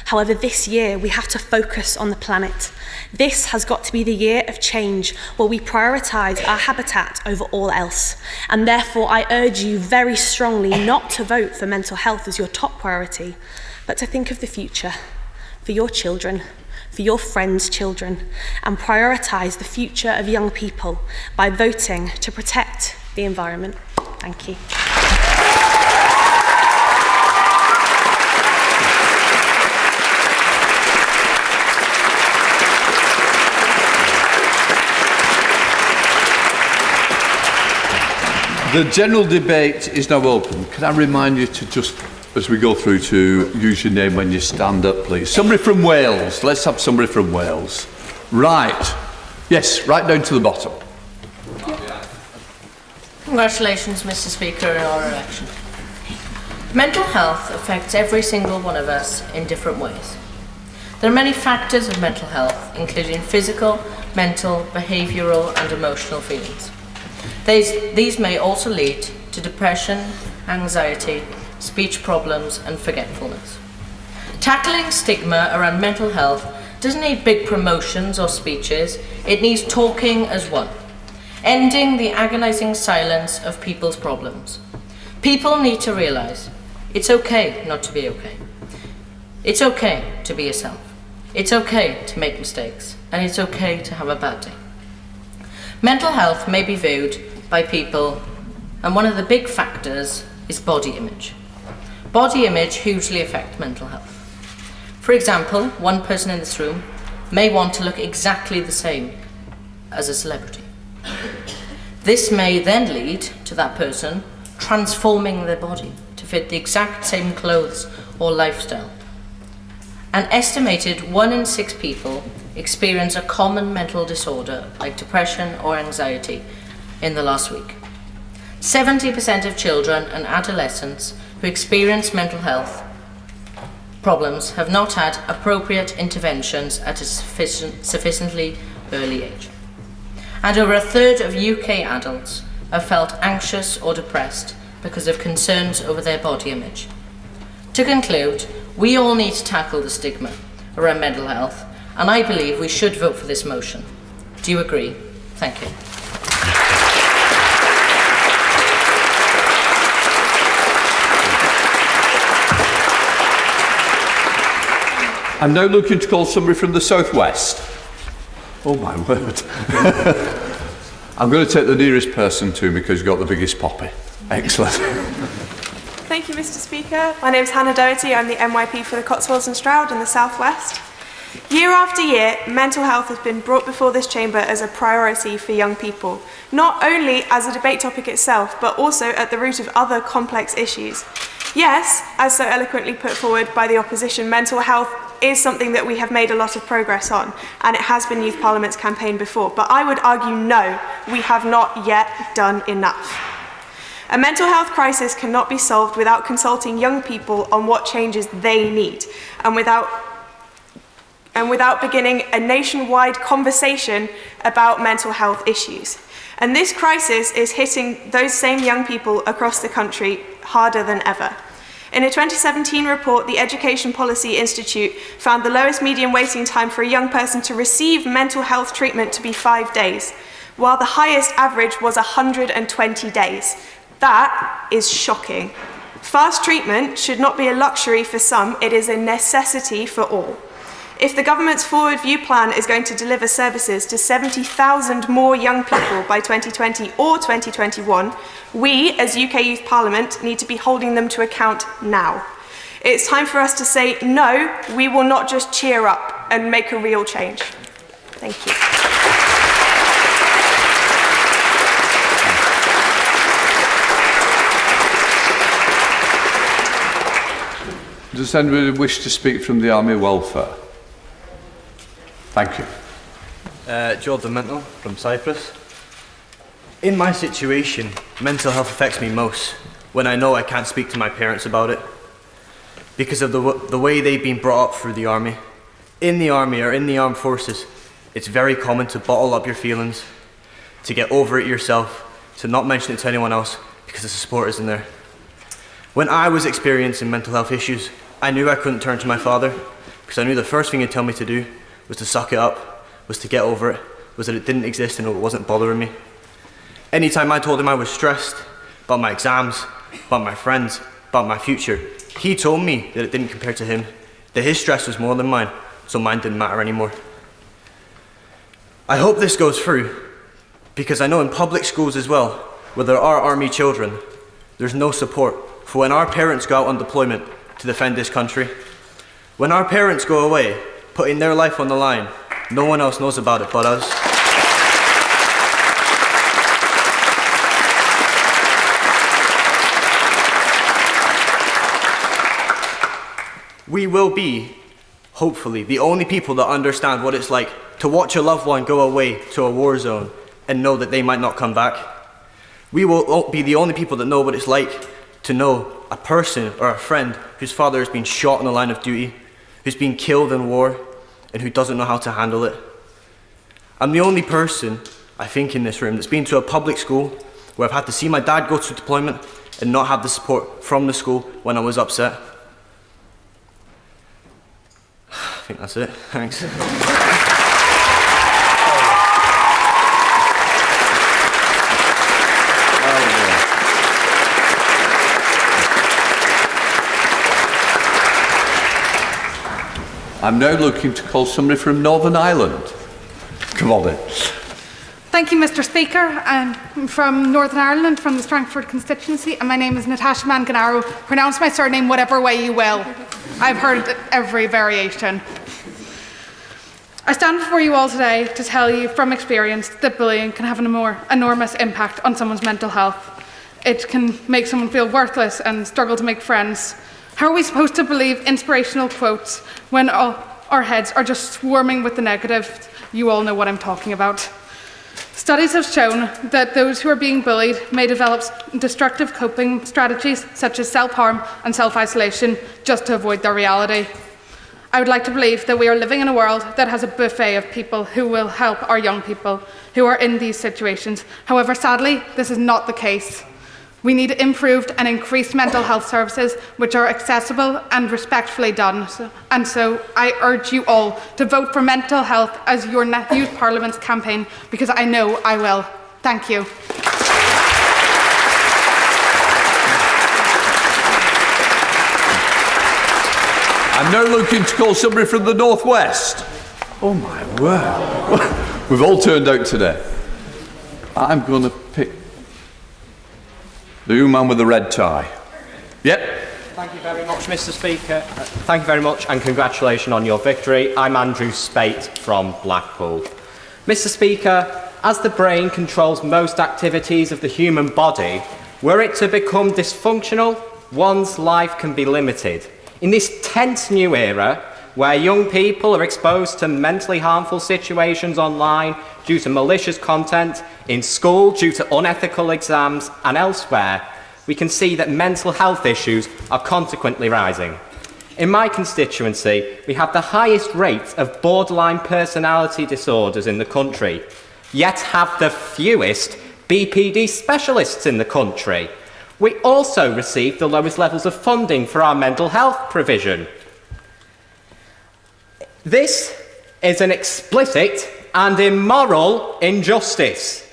However, this year we have to focus on the planet. This has got to be the year of change where we prioritise our habitat over all else. And therefore I urge you very strongly not to vote for mental health as your top priority, but to think of the future, for your children, for your friends' children, and prioritise the future of young people by voting to protect the environment. Thank you. The general debate is now open. Can I remind you to just, as we go through, to use your name when you stand up, please. Somebody from Wales. Let's have somebody from Wales. Right. Yes, right down to the bottom. Congratulations, Mr. Speaker, on our election. Mental health affects every single one of us in different ways. There are many factors of mental health, including physical, mental, behavioural and emotional feelings. These may also lead to depression, anxiety, speech problems and forgetfulness. Tackling stigma around mental health doesn't need big promotions or speeches, it needs talking as one. Ending the agonising silence of people's problems. People need to realise it's okay not to be okay. It's okay to be yourself. It's okay to make mistakes, and it's okay to have a bad day. Mental health may be viewed by people, and one of the big factors is body image. Body image hugely affects mental health. For example, one person in this room may want to look exactly the same as a celebrity. This may then lead to that person transforming their body to fit the exact same clothes or lifestyle. An estimated 1 in 6 people experience a common mental disorder like depression or anxiety in the last week. 70% of children and adolescents who experience mental health problems have not had appropriate interventions at a sufficiently early age. And over a third of UK adults have felt anxious or depressed because of concerns over their body image. To conclude, we all need to tackle the stigma around mental health, and I believe we should vote for this motion. Do you agree? Thank you. I'm now looking to call somebody from the southwest. Oh my word. I'm going to take the nearest person to me because you've got the biggest poppy. Excellent. Thank you, Mr. Speaker. My name is Hannah Doherty. I'm the MYP for the Cotswolds and Stroud in the southwest. Year after year, mental health has been brought before this chamber as a priority for young people, not only as a debate topic itself, but also at the root of other complex issues. Yes, as so eloquently put forward by the opposition, mental health is something that we have made a lot of progress on, and it has been Youth Parliament's campaign before, but I would argue no, we have not yet done enough. A mental health crisis cannot be solved without consulting young people on what changes they need, and without beginning a nationwide conversation about mental health issues. And this crisis is hitting those same young people across the country harder than ever. In a 2017 report, the Education Policy Institute found the lowest median waiting time for a young person to receive mental health treatment to be 5 days, while the highest average was 120 days. That is shocking. Fast treatment should not be a luxury for some, it is a necessity for all. If the government's Forward View plan is going to deliver services to 70,000 more young people by 2020 or 2021, we, as UK Youth Parliament, need to be holding them to account now. It's time for us to say, no, we will not just cheer up and make a real change. Thank you. Does anybody wish to speak from the Army Welfare? Thank you. Jordan Mental from Cyprus. In my situation, mental health affects me most when I know I can't speak to my parents about it because of the way they've been brought up through the army. In the army or in the armed forces, it's very common to bottle up your feelings, to get over it yourself, to not mention it to anyone else because the support isn't there. When I was experiencing mental health issues, I knew I couldn't turn to my father because I knew the first thing he'd tell me to do was to suck it up, was to get over it, was that it didn't exist and it wasn't bothering me. Anytime I told him I was stressed about my exams, about my friends, about my future, he told me that it didn't compare to him, that his stress was more than mine, so mine didn't matter anymore. I hope this goes through, because I know in public schools as well, where there are army children, there's no support for when our parents go out on deployment to defend this country. When our parents go away, putting their life on the line, no one else knows about it but us. We will be, hopefully, the only people that understand what it's like to watch a loved one go away to a war zone and know that they might not come back. We will be the only people that know what it's like to know a person or a friend whose father has been shot on the line of duty, who's been killed in war, and who doesn't know how to handle it. I'm the only person, I think, in this room that's been to a public school where I've had to see my dad go to deployment and not have the support from the school when I was upset. I think that's it. Thanks. I'm now looking to call somebody from Northern Ireland. Come on then. Thank you, Mr. Speaker. I'm from Northern Ireland, from the Strangford constituency, and my name is Natasha Manganaro. Pronounce my surname whatever way you will. I've heard every variation. I stand before you all today to tell you from experience that bullying can have an enormous impact on someone's mental health. It can make someone feel worthless and struggle to make friends. How are we supposed to believe inspirational quotes when our heads are just swarming with the negative? You all know what I'm talking about. Studies have shown that those who are being bullied may develop destructive coping strategies such as self-harm and self-isolation just to avoid their reality. I would like to believe that we are living in a world that has a buffet of people who will help our young people who are in these situations. However, sadly, this is not the case. We need improved and increased mental health services which are accessible and respectfully done. And so I urge you all to vote for mental health as your Youth Parliament's campaign, because I know I will. Thank you. I'm now looking to call somebody from the northwest. Oh my word. We've all turned out today. I'm going to pick the young man with the red tie. Yep. Thank you very much, Mr. Speaker. Thank you very much, and congratulations on your victory. I'm Andrew Spate from Blackpool. Mr. Speaker, as the brain controls most activities of the human body, were it to become dysfunctional, one's life can be limited. In this tense new era, where young people are exposed to mentally harmful situations online due to malicious content, in school due to unethical exams, and elsewhere, we can see that mental health issues are consequently rising. In my constituency, we have the highest rate of borderline personality disorders in the country, yet have the fewest BPD specialists in the country. We also receive the lowest levels of funding for our mental health provision. This is an explicit and immoral injustice.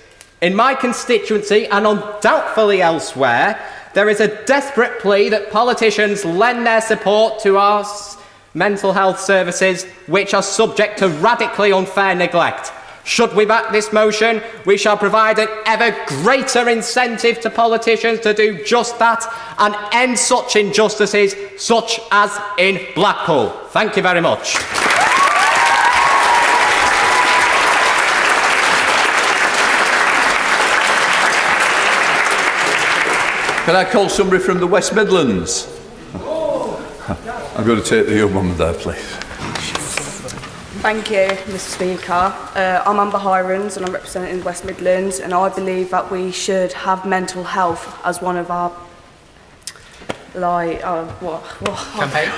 In my constituency, and undoubtedly elsewhere, there is a desperate plea that politicians lend their support to our mental health services, which are subject to radically unfair neglect. Should we back this motion, we shall provide an ever greater incentive to politicians to do just that and end such injustices, such as in Blackpool. Thank you very much. Can I call somebody from the West Midlands? I'm going to take the young woman there, please. Thank you, Mr. Speaker. I'm Amber Hirons and I'm representing the West Midlands, and I believe that we should have mental health as one of our campaign.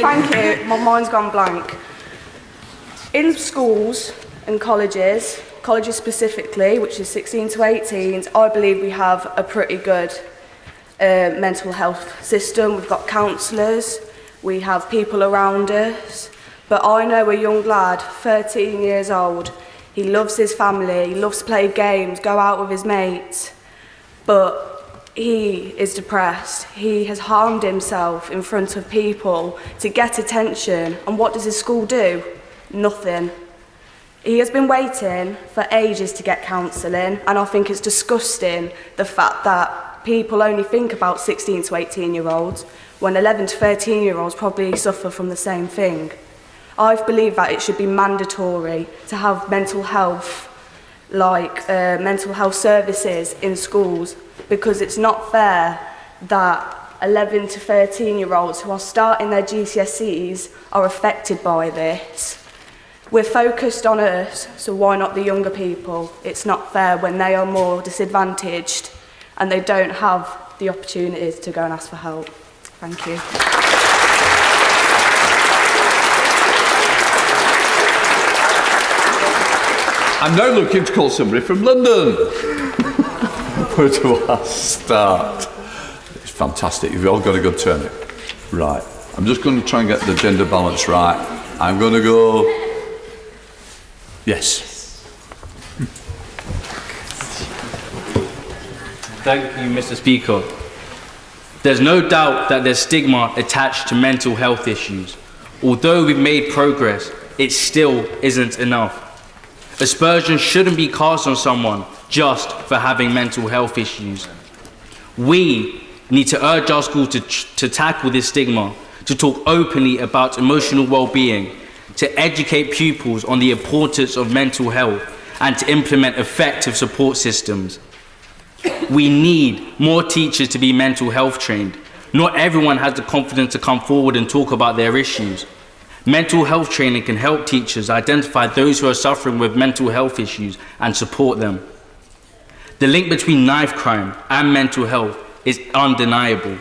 Thank you. My mind's gone blank. In schools and colleges specifically, which is 16 to 18s, I believe we have a pretty good mental health system. We've got counsellors, we have people around us. But I know a young lad, 13 years old, he loves his family, he loves to play games, go out with his mates, but he is depressed. He has harmed himself in front of people to get attention, and what does his school do? Nothing. He has been waiting for ages to get counselling, and I think it's disgusting the fact that people only think about 16 to 18-year-olds when 11 to 13-year-olds probably suffer from the same thing. I believe that it should be mandatory to have mental health services in schools, because it's not fair that 11 to 13-year-olds who are starting their GCSEs are affected by this. We're focused on us, so why not the younger people? It's not fair when they are more disadvantaged and they don't have the opportunities to go and ask for help. Thank you. I'm now looking to call somebody from London. Where do I start? It's fantastic. You've all got a good turnout. Right. I'm just going to try and get the gender balance right. I'm going to go... Yes. Thank you, Mr. Speaker. There's no doubt that there's stigma attached to mental health issues. Although we've made progress, it still isn't enough. Aspersions shouldn't be cast on someone just for having mental health issues. We need to urge our schools to tackle this stigma, to talk openly about emotional well-being, to educate pupils on the importance of mental health, and to implement effective support systems. We need more teachers to be mental health trained. Not everyone has the confidence to come forward and talk about their issues. Mental health training can help teachers identify those who are suffering with mental health issues and support them. The link between knife crime and mental health is undeniable.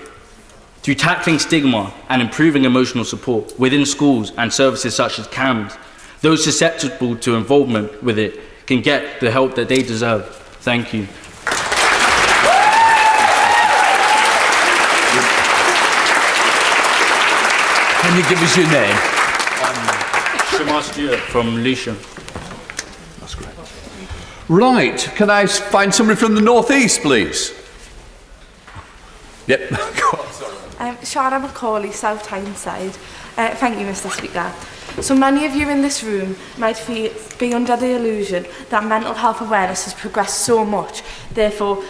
Through tackling stigma and improving emotional support within schools and services such as CAMS, those susceptible to involvement with it can get the help that they deserve. Thank you. Can you give us your name? Shamar Stewart from Lucia. That's great. Right, can I find somebody from the northeast, please? Yep. Go on, sorry. Shara Macaulay, South Tyneside. Thank you, Mr. Speaker. So many of you in this room might be under the illusion that mental health awareness has progressed so much, therefore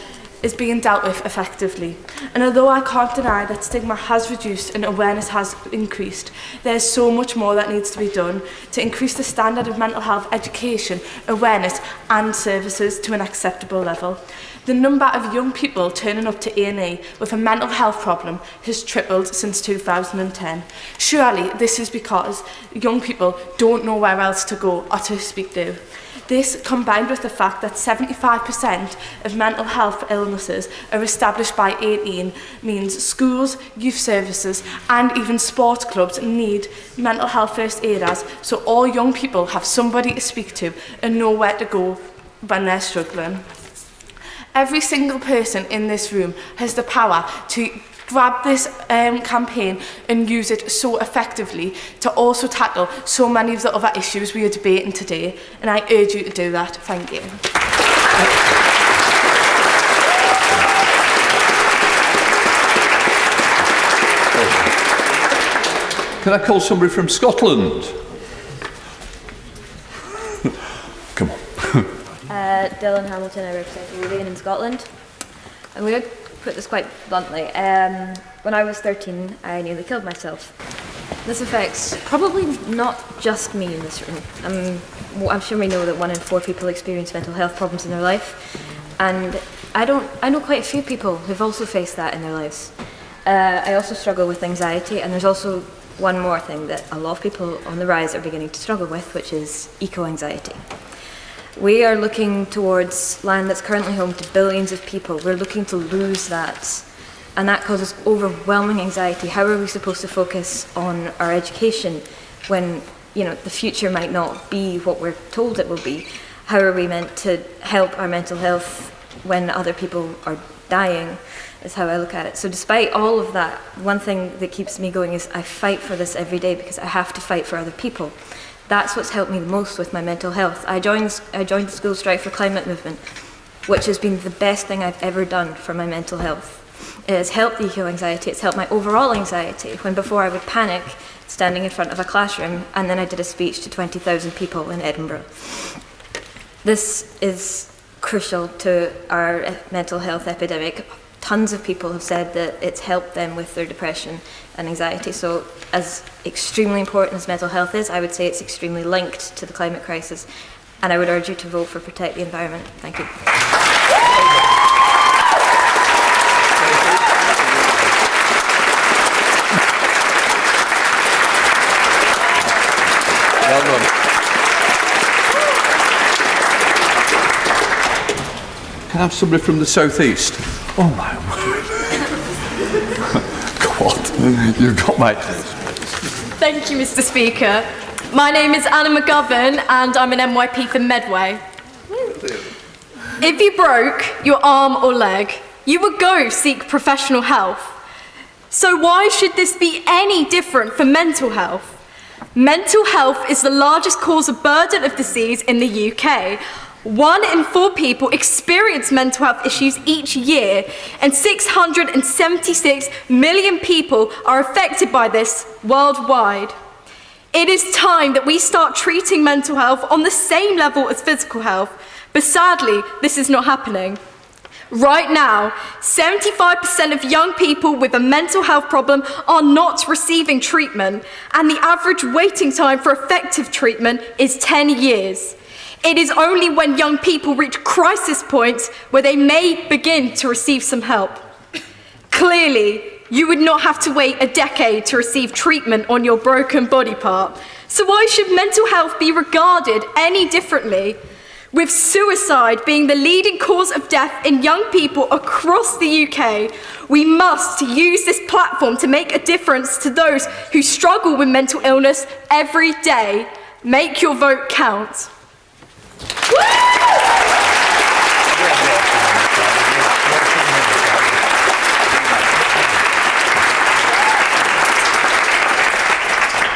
is being dealt with effectively. And although I can't deny that stigma has reduced and awareness has increased, there's so much more that needs to be done to increase the standard of mental health education, awareness and services to an acceptable level. The number of young people turning up to A&E with a mental health problem has tripled since 2010. Surely this is because young people don't know where else to go or to speak to. This, combined with the fact that 75% of mental health illnesses are established by 18, means schools, youth services and even sports clubs need mental health first aiders, so all young people have somebody to speak to and know where to go when they're struggling. Every single person in this room has the power to grab this campaign and use it so effectively to also tackle so many of the other issues we are debating today, and I urge you to do that. Thank you. Can I call somebody from Scotland? Come on. Dylan Hamilton, I represent Lothian in Scotland. I'm going to put this quite bluntly. When I was 13, I nearly killed myself. This affects probably not just me in this room. I'm sure we know that 1 in 4 people experience mental health problems in their life, and I know quite a few people who've also faced that in their lives. I also struggle with anxiety, and there's also one more thing that a lot of people on the rise are beginning to struggle with, which is eco-anxiety. We are looking towards land that's currently home to billions of people. We're looking to lose that, and that causes overwhelming anxiety. How are we supposed to focus on our education when, the future might not be what we're told it will be? How are we meant to help our mental health when other people are dying, is how I look at it. So despite all of that, one thing that keeps me going is I fight for this every day because I have to fight for other people. That's what's helped me the most with my mental health. I joined the School Strike for Climate movement, which has been the best thing I've ever done for my mental health. It has helped the eco-anxiety, it's helped my overall anxiety, when before I would panic standing in front of a classroom and then I did a speech to 20,000 people in Edinburgh. This is crucial to our mental health epidemic. Tons of people have said that it's helped them with their depression and anxiety. So as extremely important as mental health is, I would say it's extremely linked to the climate crisis. And I would urge you to vote for Protect the Environment. Thank you. Well done. Can I have somebody from the southeast? Oh my word. God, you've got my attention. Thank you, Mr. Speaker. My name is Anna Mcgovern and I'm an MYP for Medway. If you broke your arm or leg, you would go seek professional help. So why should this be any different for mental health? Mental health is the largest cause of burden of disease in the UK. 1 in 4 people experience mental health issues each year, and 676 million people are affected by this worldwide. It is time that we start treating mental health on the same level as physical health, but sadly, this is not happening. Right now, 75% of young people with a mental health problem are not receiving treatment, and the average waiting time for effective treatment is 10 years. It is only when young people reach crisis points where they may begin to receive some help. Clearly, you would not have to wait a decade to receive treatment on your broken body part. So why should mental health be regarded any differently? With suicide being the leading cause of death in young people across the UK, we must use this platform to make a difference to those who struggle with mental illness every day. Make your vote count.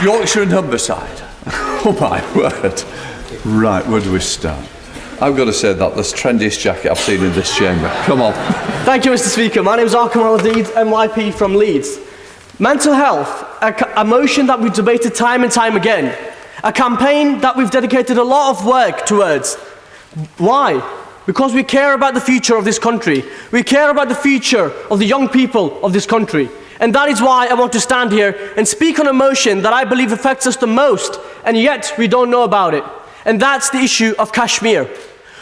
Yorkshire and Humberside. Oh my word. Right, where do we start? I've got to say that the trendiest jacket I've seen in this chamber. Come on. Thank you, Mr. Speaker. My name is Arkham Al-Adeed, MYP from Leeds. Mental health, a motion that we've debated time and time again. A campaign that we've dedicated a lot of work towards. Why? Because we care about the future of this country. We care about the future of the young people of this country. And that is why I want to stand here and speak on a motion that I believe affects us the most, and yet we don't know about it. And that's the issue of Kashmir.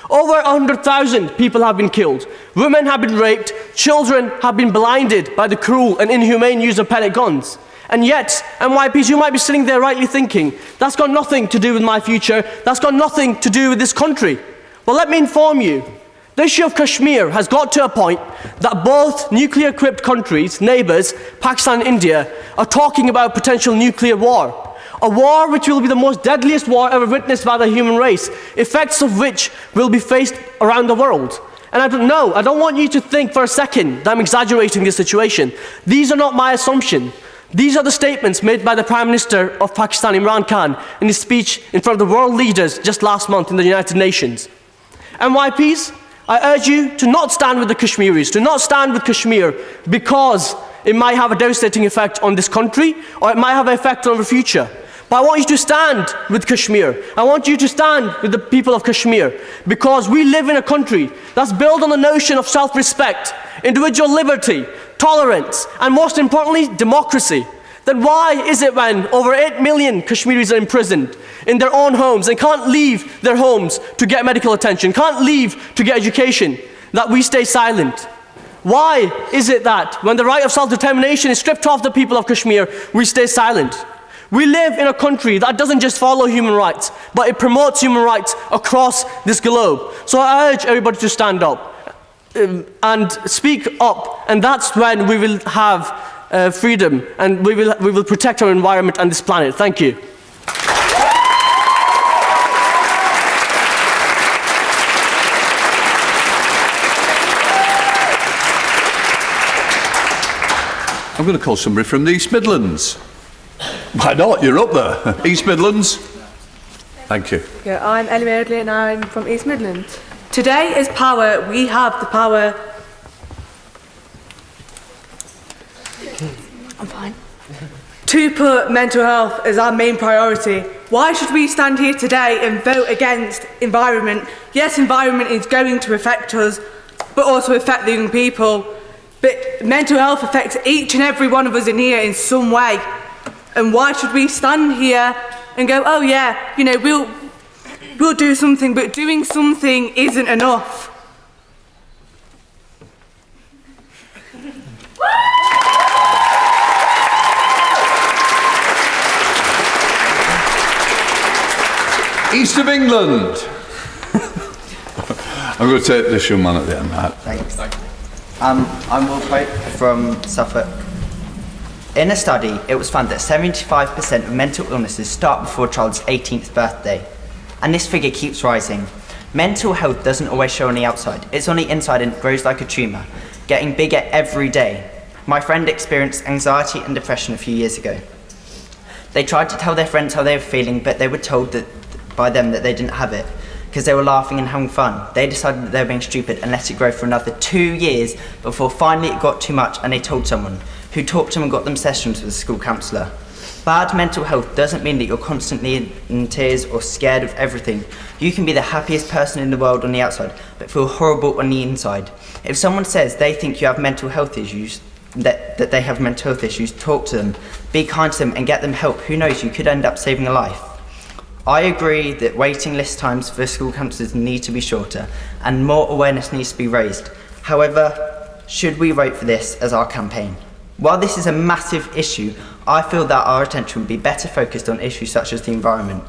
Over 100,000 people have been killed. Women have been raped. Children have been blinded by the cruel and inhumane use of pellet guns. And yet, MYPs, you might be sitting there rightly thinking, that's got nothing to do with my future. That's got nothing to do with this country. Well, let me inform you. The issue of Kashmir has got to a point that both nuclear-equipped countries, neighbours, Pakistan and India, are talking about potential nuclear war. A war which will be the most deadliest war ever witnessed by the human race, effects of which will be faced around the world. And I don't want you to think for a second that I'm exaggerating this situation. These are not my assumptions. These are the statements made by the Prime Minister of Pakistan, Imran Khan, in his speech in front of the world leaders just last month in the United Nations. MYPs, I urge you to not stand with the Kashmiris, to not stand with Kashmir, because it might have a devastating effect on this country, or it might have an effect on the future. But I want you to stand with Kashmir. I want you to stand with the people of Kashmir, because we live in a country that's built on the notion of self-respect, individual liberty, tolerance, and most importantly, democracy. Then why is it when over 8 million Kashmiris are imprisoned in their own homes and can't leave their homes to get medical attention, can't leave to get education, that we stay silent? Why is it that when the right of self-determination is stripped off the people of Kashmir, we stay silent? We live in a country that doesn't just follow human rights, but it promotes human rights across this globe. So I urge everybody to stand up and speak up, and that's when we will have freedom, and we will protect our environment and this planet. Thank you. I'm going to call somebody from the East Midlands. Why not? You're up there. East Midlands. Thank you. Yeah, I'm Eleanor Laing and I'm from East Midlands. Today is power. We have the power. I'm fine. To put mental health as our main priority. Why should we stand here today and vote against environment? Yes, environment is going to affect us, but also affect the young people. But mental health affects each and every one of us in here in some way. And why should we stand here and go, oh yeah, you know, we'll do something, but doing something isn't enough. East of England. I'm going to take this young man at the end. Thanks. I'm Will Pope from Suffolk. In a study, it was found that 75% of mental illnesses start before a child's 18th birthday. And this figure keeps rising. Mental health doesn't always show on the outside. It's on the inside and grows like a tumour, getting bigger every day. My friend experienced anxiety and depression a few years ago. They tried to tell their friends how they were feeling, but they were told by them that they didn't have it, because they were laughing and having fun. They decided that they were being stupid and let it grow for another 2 years before finally it got too much and they told someone, who talked to them and got them sessions with a school counsellor. Bad mental health doesn't mean that you're constantly in tears or scared of everything. You can be the happiest person in the world on the outside, but feel horrible on the inside. If someone says they think you have mental health issues, that they have mental health issues, talk to them, be kind to them and get them help. Who knows, you could end up saving a life. I agree that waiting list times for school counsellors need to be shorter and more awareness needs to be raised. However, should we vote for this as our campaign? While this is a massive issue, I feel that our attention would be better focused on issues such as the environment.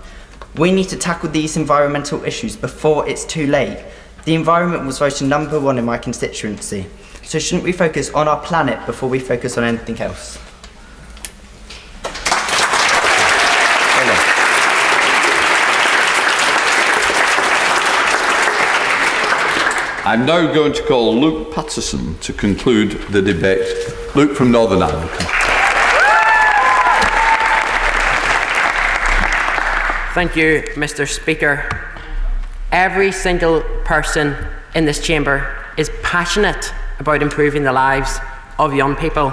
We need to tackle these environmental issues before it's too late. The environment was voted number 1 in my constituency, so shouldn't we focus on our planet before we focus on anything else? I'm now going to call Luke Patterson to conclude the debate. Luke from Northern Ireland. Thank you, Mr. Speaker. Every single person in this chamber is passionate about improving the lives of young people.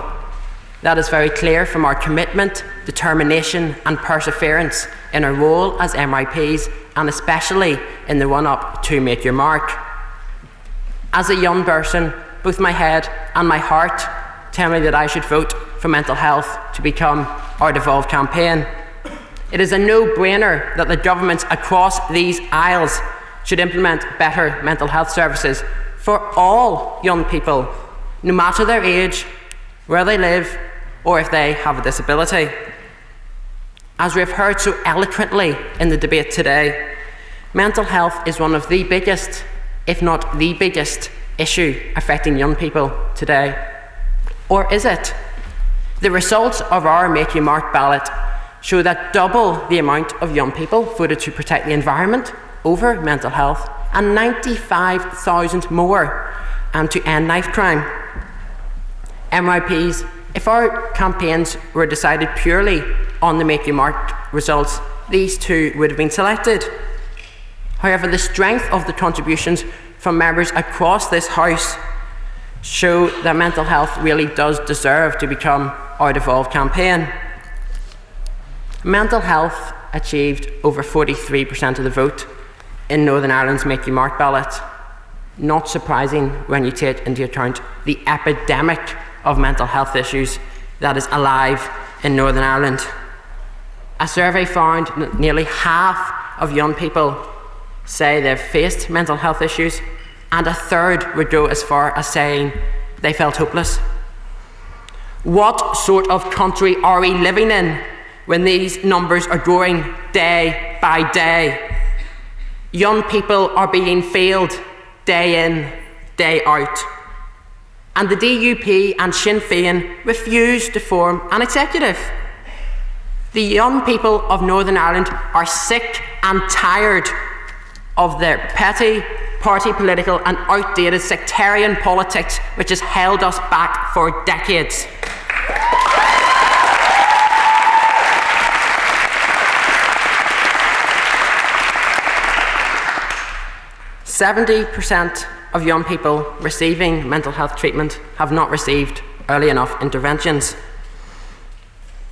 That is very clear from our commitment, determination and perseverance in our role as MYPs, and especially in the run-up to Make Your Mark. As a young person, both my head and my heart tell me that I should vote for mental health to become our devolved campaign. It is a no-brainer that the governments across these aisles should implement better mental health services for all young people, no matter their age, where they live, or if they have a disability. As we have heard so eloquently in the debate today, mental health is one of the biggest, if not the biggest, issue affecting young people today. Or is it? The results of our Make Your Mark ballot show that double the amount of young people voted to protect the environment over mental health, and 95,000 more to end knife crime. MYPs, if our campaigns were decided purely on the Make Your Mark results, these two would have been selected. However, the strength of the contributions from members across this House show that mental health really does deserve to become our devolved campaign. Mental health achieved over 43% of the vote in Northern Ireland's Make Your Mark ballot. Not surprising when you take into account the epidemic of mental health issues that is alive in Northern Ireland. A survey found that nearly half of young people say they've faced mental health issues, and a third would go as far as saying they felt hopeless. What sort of country are we living in when these numbers are growing day by day? Young people are being failed day in, day out. And the DUP and Sinn Féin refuse to form an executive. The young people of Northern Ireland are sick and tired of their petty, party political and outdated sectarian politics which has held us back for decades. %70 of young people receiving mental health treatment have not received early enough interventions.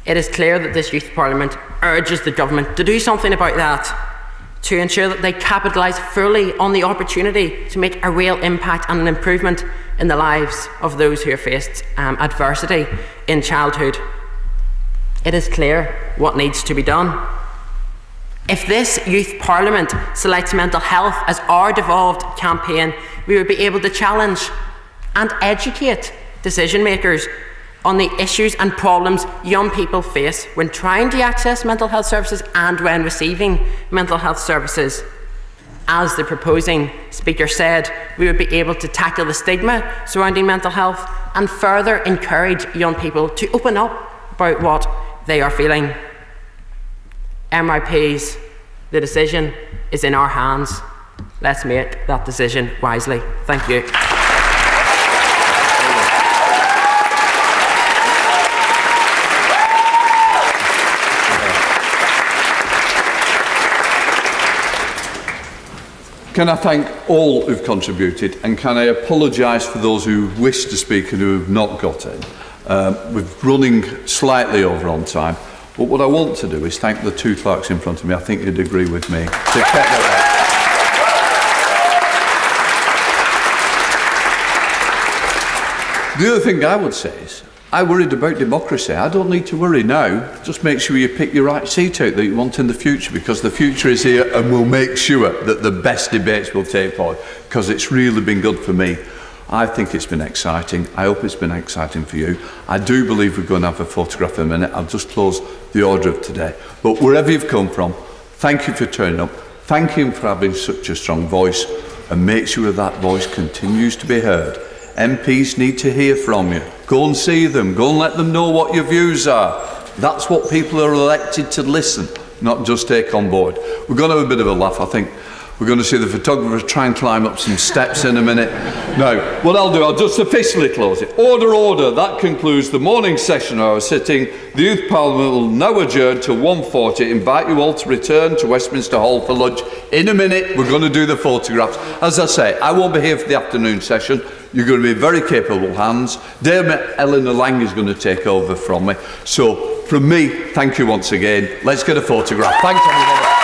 It is clear that this Youth Parliament urges the government to do something about that, to ensure that they capitalise fully on the opportunity to make a real impact and an improvement in the lives of those who have faced adversity in childhood. It is clear what needs to be done. If this Youth Parliament selects mental health as our devolved campaign, we would be able to challenge and educate decision makers on the issues and problems young people face when trying to access mental health services and when receiving mental health services. As the proposing speaker said, we would be able to tackle the stigma surrounding mental health and further encourage young people to open up about what they are feeling. MYPs, the decision is in our hands. Let's make that decision wisely. Thank you. Can I thank all who've contributed, and can I apologise for those who wish to speak and who have not got in? We're running slightly over on time, but what I want to do is thank the two clerks in front of me. I think you'd agree with me. They kept that right. The other thing I would say is, I worried about democracy. I don't need to worry now. Just make sure you pick your right seat out that you want in the future, because the future is here and we'll make sure that the best debates will take place, because it's really been good for me. I think it's been exciting. I hope it's been exciting for you. I do believe we're going to have a photograph in a minute. I'll just close the order of today. But wherever you've come from, thank you for turning up. Thank you for having such a strong voice, and make sure that voice continues to be heard. MPs need to hear from you. Go and see them. Go and let them know what your views are. That's what people are elected to listen, not just take on board. We're going to have a bit of a laugh, I think. We're going to see the photographers try and climb up some steps in a minute. Now, what I'll do, I'll just officially close it. Order, order. That concludes the morning session of our sitting. The Youth Parliament will now adjourn to 1:40. Invite you all to return to Westminster Hall for lunch. In a minute, we're going to do the photographs. As I say, I won't be here for the afternoon session. You're going to be very capable hands. Dame Eleanor Laing is going to take over from me. So, from me, thank you once again. Let's get a photograph. Thanks, everybody.